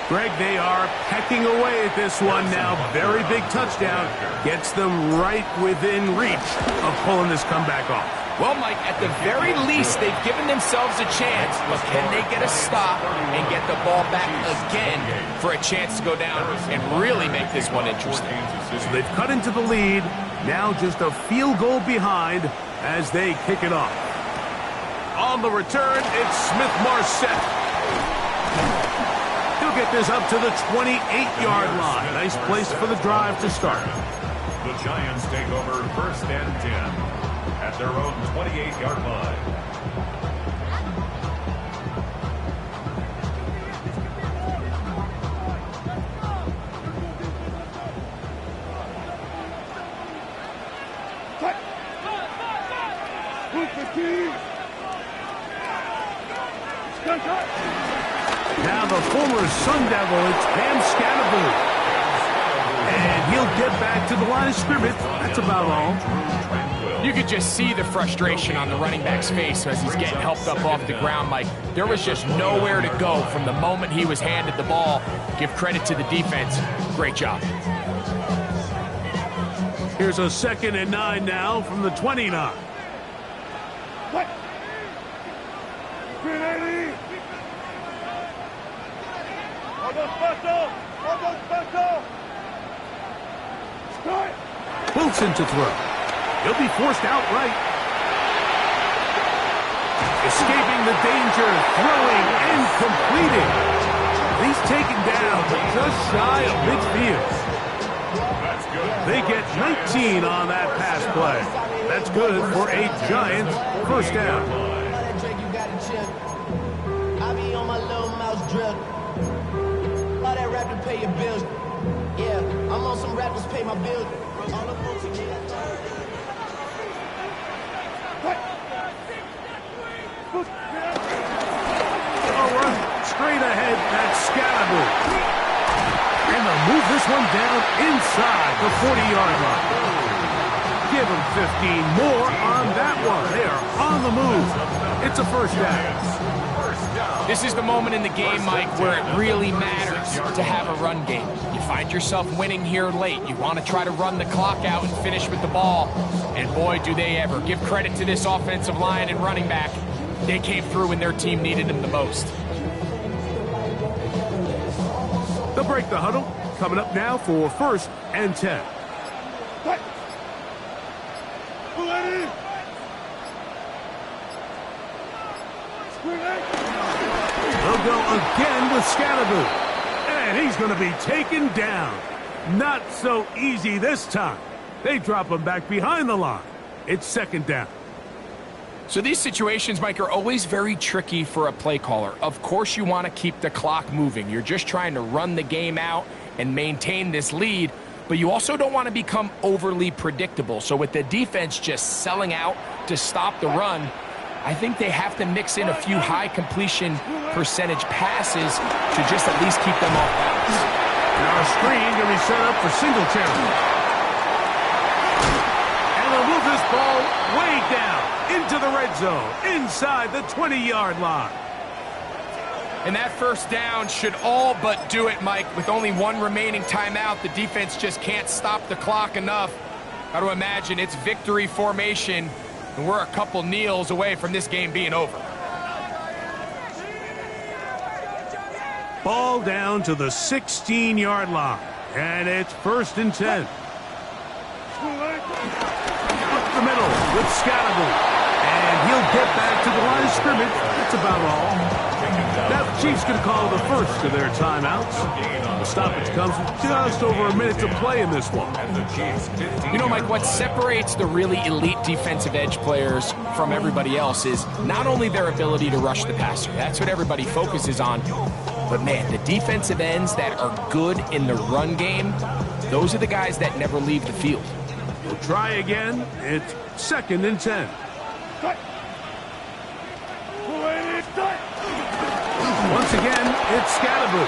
Greg, they are pecking away at this one now. Very big touchdown. Gets them right within reach of pulling this comeback off. Well, Mike, at the very least, they've given themselves a chance, but can they get a stop and get the ball back again for a chance to go down and really make this one interesting? So they've cut into the lead. Now just a field goal behind as they kick it off. On the return, it's Smith-Marsette. He'll get this up to the 28-yard line. Nice place for the drive to start. The Giants take over 1st and 10 at their own 28-yard line. Now the former Sun Devil, it's Pam Scatterboot. And he'll get back to the line of scrimmage. That's about all. You could just see the frustration on the running back's face as he's getting helped up off the ground, Mike. There was just nowhere to go from the moment he was handed the ball. Give credit to the defense. Great job. Here's a 2nd and 9 now from the 29. What? 380. Wilson to throw. He'll be forced outright. Escaping the danger, throwing and completing. He's taken down, but just shy of midfield. They get 19 on that pass play. That's good for a Giants 1st down. I be on my little mouse drill. All that rap to pay your bills. Yeah, I'm on some rappers pay my bills. All the folks in here. Straight ahead, that's Scatterboot. And they'll move this one down inside the 40-yard line. Give them 15 more on that one. They are on the move. It's a 1st down. This is the moment in the game, Mike, where it really matters to have a run game. You find yourself winning here late. You want to try to run the clock out and finish with the ball. And boy, do they ever. Give credit to this offensive line and running back. They came through when their team needed them the most. They'll break the huddle. Coming up now for 1st and 10. They'll go again with Scatterboot. And he's going to be taken down. Not so easy this time. They drop him back behind the line. It's 2nd down. So these situations, Mike, are always very tricky for a play caller. Of course you want to keep the clock moving. You're just trying to run the game out and maintain this lead. but you also don't want to become overly predictable. So with the defense just selling out to stop the run, I think they have to mix in a few high completion percentage passes to just at least keep them off balance. Now a screen going to be set up for Singletary. And they'll move this ball way down into the red zone, inside the 20-yard line. And that first down should all but do it, Mike. With only one remaining timeout, the defense just can't stop the clock enough. Got to imagine it's victory formation, and we're a couple kneels away from this game being over. Ball down to the 16-yard line, and it's 1st and 10. Up the middle with Scatterby, and he'll get back to the line of scrimmage. That's about all. Now the Chiefs going to call the first of their timeouts. The stoppage comes with just over a minute to play in this one. You know, Mike, what separates the really elite defensive edge players from everybody else is not only their ability to rush the passer. That's what everybody focuses on. But, man, the defensive ends that are good in the run game, those are the guys that never leave the field. We'll try again. It's 2nd and 10. Once again, it's Scatterby,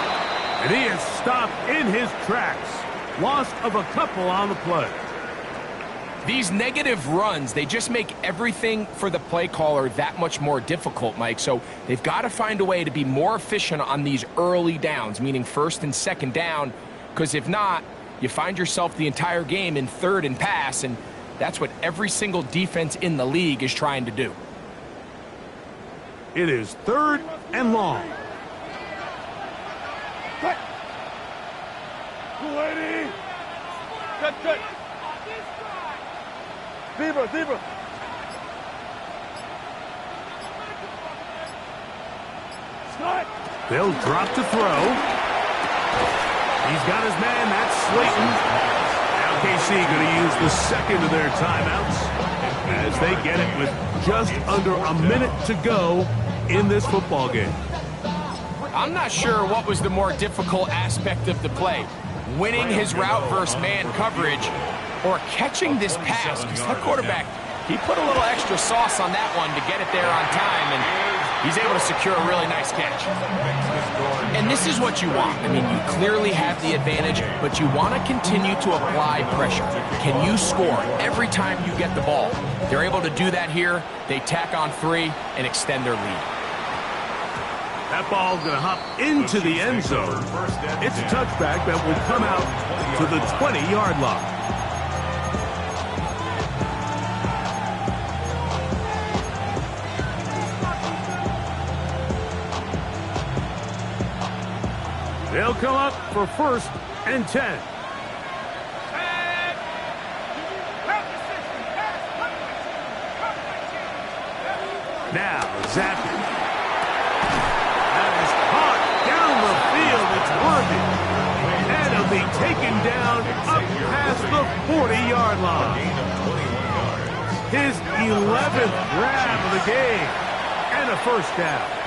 and he is stopped in his tracks. Loss of a couple on the play. These negative runs, they just make everything for the play caller that much more difficult, Mike. So they've got to find a way to be more efficient on these early downs, meaning 1st and 2nd down, because if not, you find yourself the entire game in 3rd and pass, and that's what every single defense in the league is trying to do. It is 3rd and long. Cut. Zebra. Scott. They'll drop to throw. He's got his man. That's Slayton. Now KC going to use the second of their timeouts as they get it with just under a minute to go in this football game. I'm not sure what was the more difficult aspect of the play. Winning his route versus man coverage or catching this pass, because that quarterback, he put a little extra sauce on that one to get it there on time, and he's able to secure a really nice catch. And this is what you want. I mean, you clearly have the advantage, but you want to continue to apply pressure. Can you score every time you get the ball? They're able to do that here. They tack on 3 and extend their lead. That ball's going to hop into the end zone. It's a touchback that will come out to the 20-yard line. They'll come up for 1st and 10. Now, Zappi. That is caught down the field. It's Worthy. And it'll be taken down up past the 40-yard line. His 11th grab of the game. And a 1st down.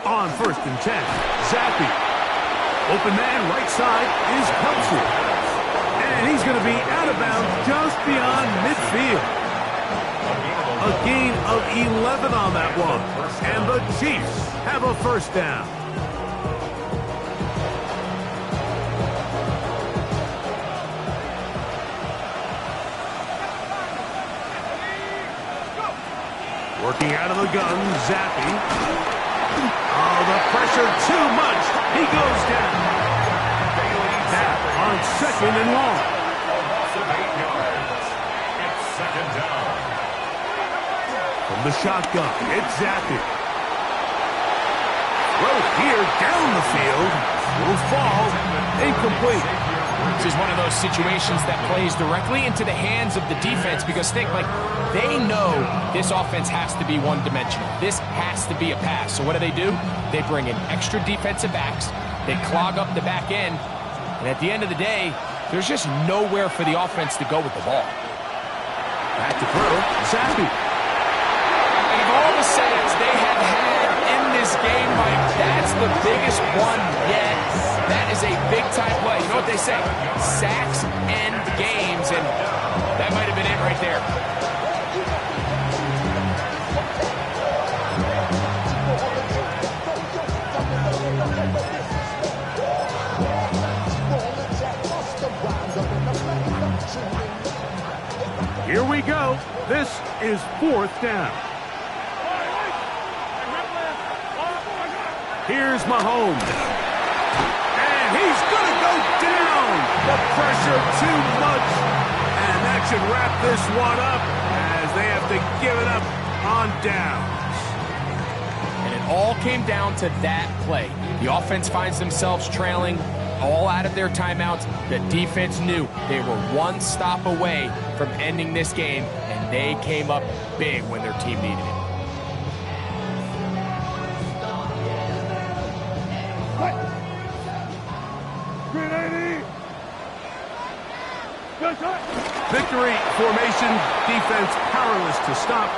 On 1st and 10, Zappi. Open man right side is Kelsey. And he's going to be out of bounds just beyond midfield. A gain of 11 on that one. And the Chiefs have a 1st down. Working out of the gun, Zappi. Oh, the pressure too much. He goes down. Now on 2nd and long. 8 yards. It's 2nd down. From the shotgun, it's Zappi. Throw here down the field. Will fall. Incomplete. This is one of those situations that plays directly into the hands of the defense because think, like, they know this offense has to be one-dimensional. This has to be a pass. So what do? They bring in extra defensive backs. They clog up the back end. And at the end of the day, there's just nowhere for the offense to go with the ball. Back to throw. Zappi. And of all the sacks they have had in this this game, Mike, that's the biggest one yet. That is a big-time play. You know what they say? Sacks end games, and that might have been it right there. Here we go. This is 4th down. Here's Mahomes. And he's going to go down. The pressure too much. And that should wrap this one up as they have to give it up on downs. And it all came down to that play. The offense finds themselves trailing all out of their timeouts. The defense knew they were one stop away from ending this game, and they came up big when their team needed it. Victory formation, defense powerless to stop.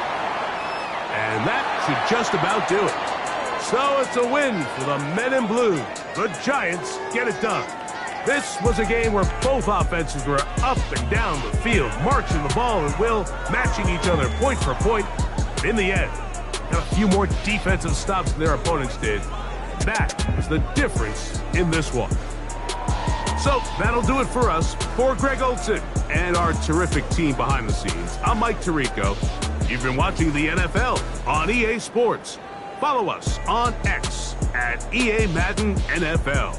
And that should just about do it. So it's a win for the men in blue. The Giants get it done. This was a game where both offenses were up and down the field, marching the ball at will, matching each other point for point. In the end, got a few more defensive stops than their opponents did. That is the difference in this one. So that'll do it for us. For Greg Olsen and our terrific team behind the scenes, I'm Mike Tirico. You've been watching the NFL on EA Sports. Follow us on X at EA Madden NFL.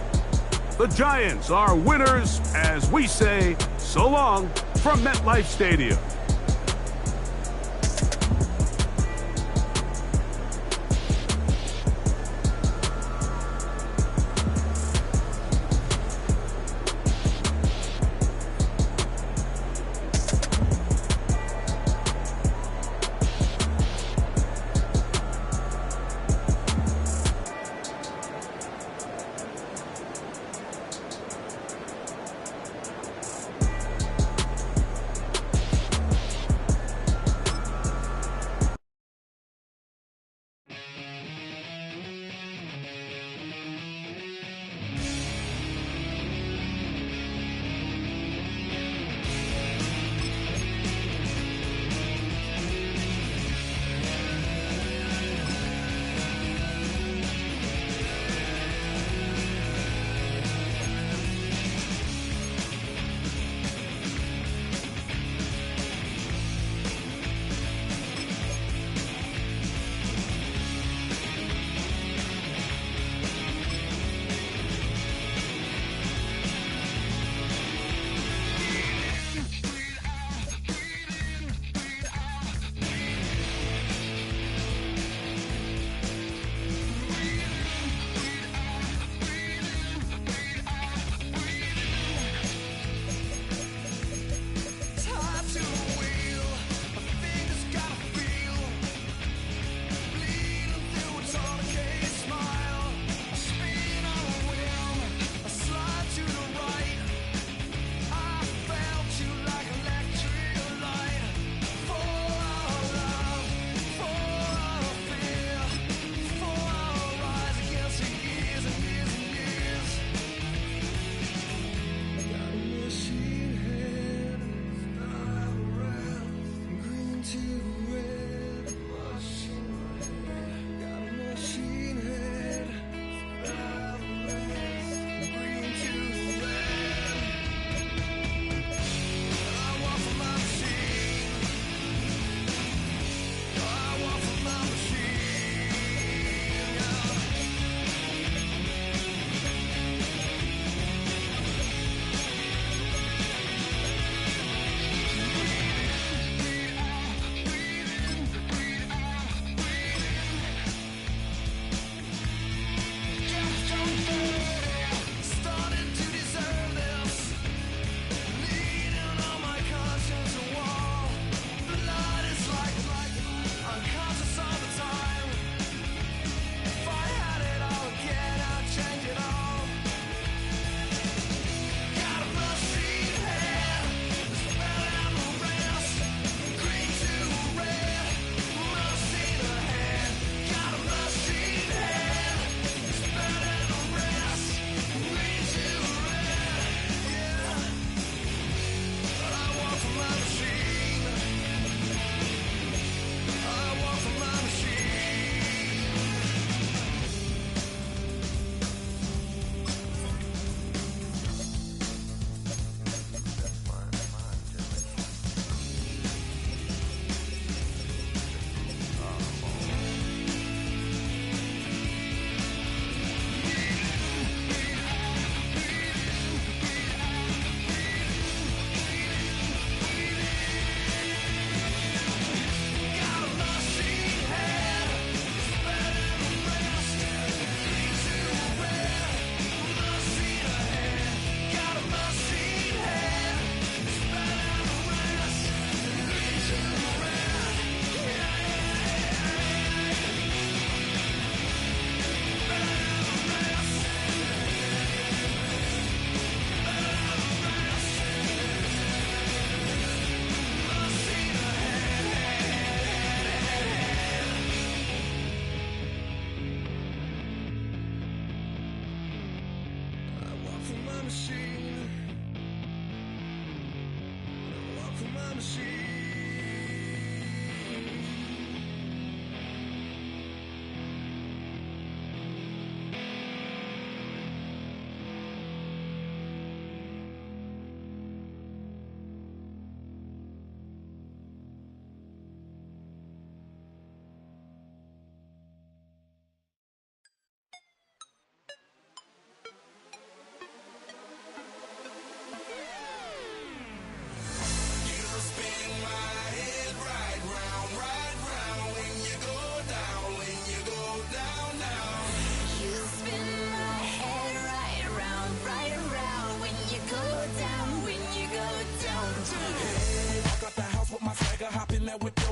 The Giants are winners as we say so long from MetLife Stadium. machine. Walk on my machine.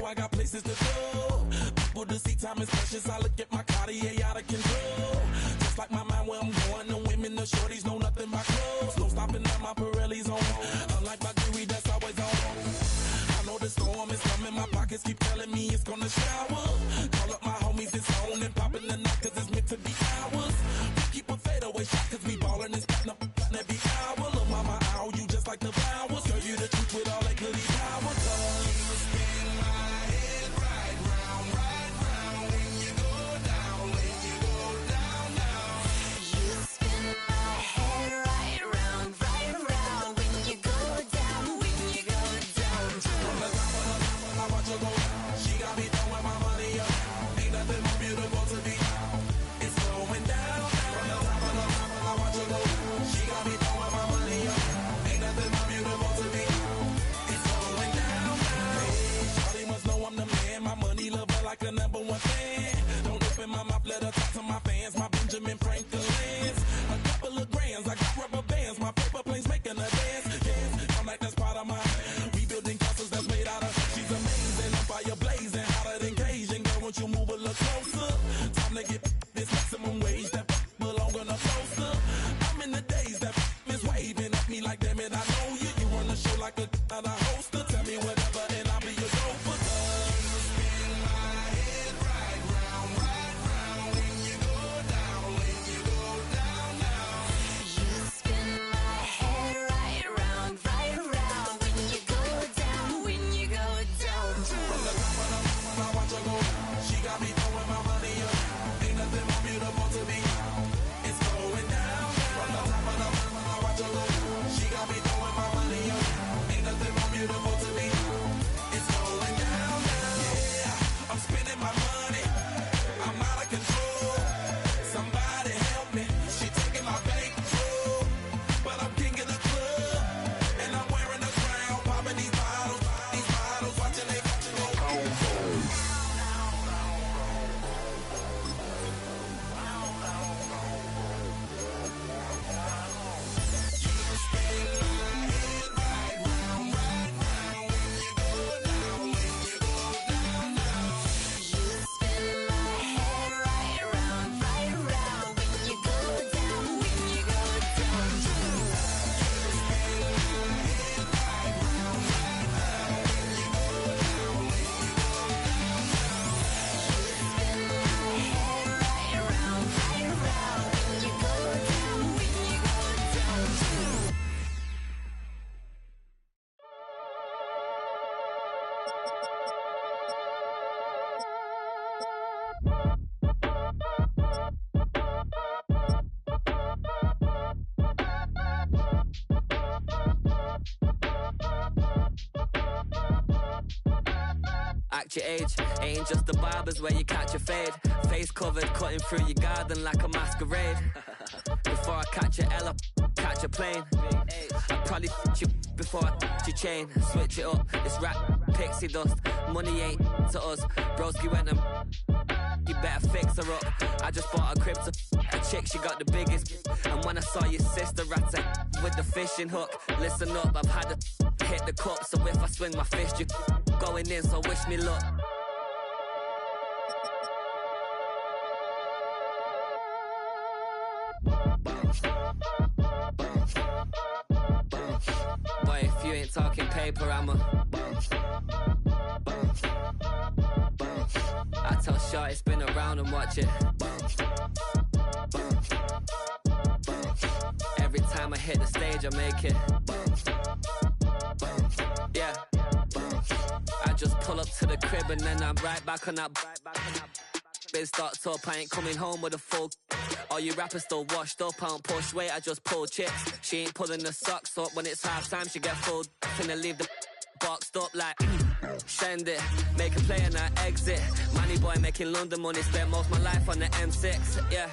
I got places to go. People to see, time is precious. I look at my Cartier out of control. Just like my mind where I'm going. The women, the shorties know nothing but clothes. No stopping at my Pirelli's on. Unlike my jewelry that's always on. I know the storm is coming. My pockets keep telling me it's gonna shower. Call up my homies, it's on and popping the night cause it's meant to be ours. We keep a fadeaway shot cause we ballin' and spittin' up every hour. Look mama, ow, you just like the flowers. Girl, you the truth with all that goody power. You spin my head right round when you go down, when you go down, down. You spin my head right round when you go down, when you go down. From the top of I watch her go. She got me throwing my money up. Ain't nothing more beautiful to me. It's going down. From the top of I watch her go. She got me throwing my money up. Ain't nothing more beautiful to me. It's going down. Hey, Shawty must know I'm the man. My money lover like a #1 fan. Don't open my mouth, let her talk to my fans. My Benjamin Franklin's. A couple of grands, I got rubber bands. My paper planes making a dance. Yes, I'm like that's part of my rebuilding castles that's made out of. She's amazing, I'm fire blazing, hotter than Cajun. Girl, won't you move a little closer? Time to get this maximum wage that belong on a poster. I'm in the days that is waving at me like, damn it, I know you. You run the show like a hoster. Tell me whatever and I'll be your gopher. You spin my head right round when you go down, when you go down, down. You spin my head right round when you go down, when you go down. From the top of I watch her go. She got me throwing my money up. Ain't nothing more beautiful to me. It's going down. From the top of I watch her go. She got me throwing my money up. Ain't nothing more beautiful to me. It's going down. Yeah, I'm spending my money. I'm out of control. Somebody help me. She taking my bankroll, but I'm king of the club, and I'm wearing a crown, popping these bottles, watching they go. Act your age, ain't just the barbers where you catch a fade. Face covered, cutting through your garden like a masquerade. Before I catch a L, catch a plane. I'd probably f*** you before I f*** your chain. Switch it up, it's rap, pixie dust. Money ain't to us, broski went and you better fix her up. I just bought a crib to a chick, she got the biggest. And when I saw your sister at it with the fishing hook, listen up, I've had to hit the cup. So if I swing my fist, you going in, so wish me luck. Boy, if you ain't talking paper, I'm a I tell Shorty spin around and watch it. Every time I hit the stage, I make it. Yeah. I just pull up to the crib and then I'm right back on that. Biz starts up, I ain't coming home with a full. All you rappers still washed up, I don't push weight, I just pull chips. She ain't pulling the socks up when it's half time, she get full. Finna leave the boxed up like send it, make a play and I exit. Money boy making London money, spent most of my life on the M6. Yeah,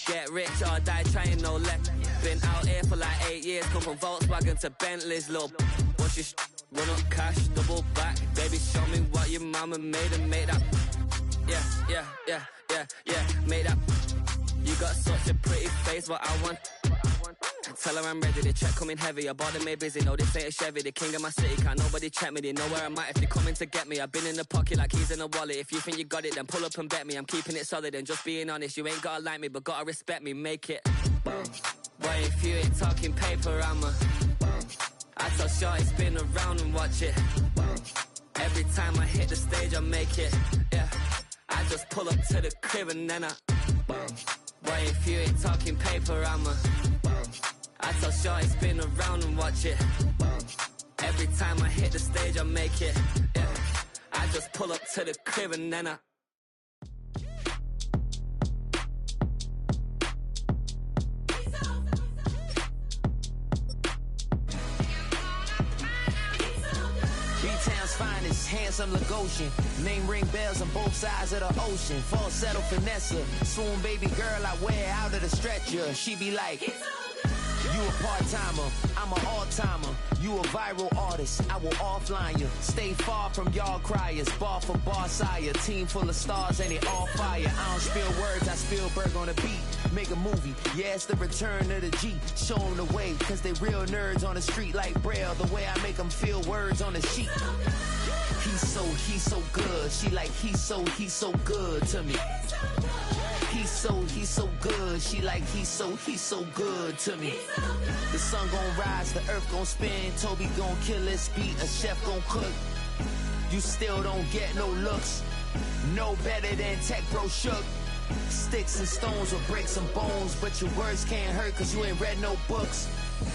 get rich or die trying, no left. Been out here for like 8 years, come from Volkswagen to Bentley's, little. What's your run up cash, double back. Baby, show me what your mama made and make that. Yeah, make that. You got such a pretty face, what I want. Tell her I'm ready, the check coming heavy. I bought them made busy, no this ain't a Chevy. The king of my city, can't nobody check me. They know where I'm at if they coming to get me. I've been in the pocket like he's in a wallet. If you think you got it, then pull up and bet me. I'm keeping it solid and just being honest. You ain't gotta like me, but gotta respect me, make it. Boy, if you ain't talking paper, I tell shorty spin around and watch it. Every time I hit the stage, I make it. Yeah, I just pull up to the crib and then boy, if you ain't talking paper, I tell shorty spin around and watch it. Every time I hit the stage, I make it. Yeah, I just pull up to the crib and then B-Town's finest, handsome Lagosian. Name ring bells on both sides of the ocean. Falsetto Finessa, swoon baby girl I wear out of the stretcher. She be like, you a part-timer, I'm an all-timer. You a viral artist, I will offline you. Stay far from y'all criers, bar for bar sire. Team full of stars and they all fire. I don't spill words, I Spielberg on the beat. Make a movie, yeah, it's the return of the G. Show them the way, cause they real nerds on the street like Braille. The way I make them feel words on the sheet. He's so good. She like, he's so good to me. He's so good. She like, he's so good to me. The sun gon' rise, the earth gon' spin. Toby gon' kill this beat, a chef gon' cook. You still don't get no looks. No better than Tech Bro Shook. Sticks and stones will break some bones, but your words can't hurt cause you ain't read no books.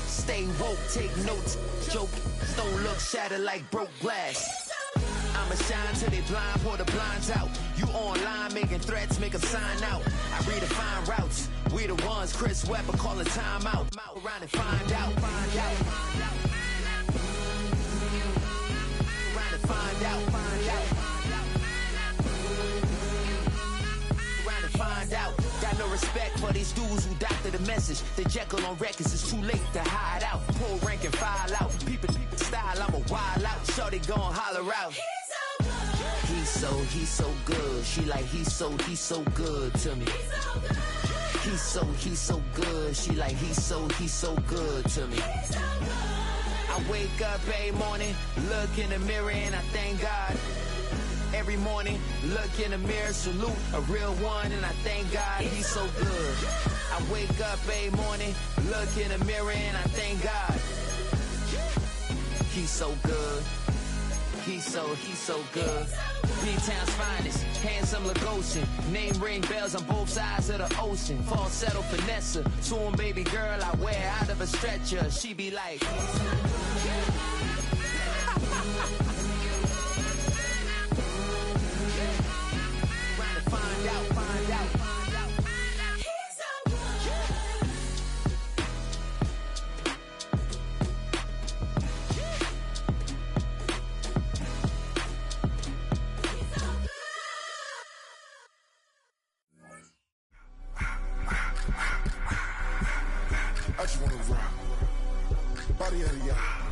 Stay woke, take notes, joke. Don't look shattered like broke glass. I'ma shine till they blind, pour the blinds out. You online making threats, make them sign out. I redefine routes. We the ones Chris Webber call a timeout. Around and find out. Around and find out. Around and find out. Got no respect for these dudes who doctor the message. The Jekyll on records, it's too late to hide out. Pull rank and file out. People style, I'm a wild out. Shorty gon' holler out. He's so good. She like, he's so good to me. He's so good. She like, he's so good to me. I wake up every morning, look in the mirror and I thank God. Every morning, look in the mirror, salute a real one and I thank God he's so good. I wake up every morning, look in the mirror and I thank God. He's so good. He's so good. B-Town's finest, handsome Lagosian. Name ring bells on both sides of the ocean. Falsetto Finessa, swoon baby girl I wear out of a stretcher. She be like, find out. I just wanna rock. Body out of y'all.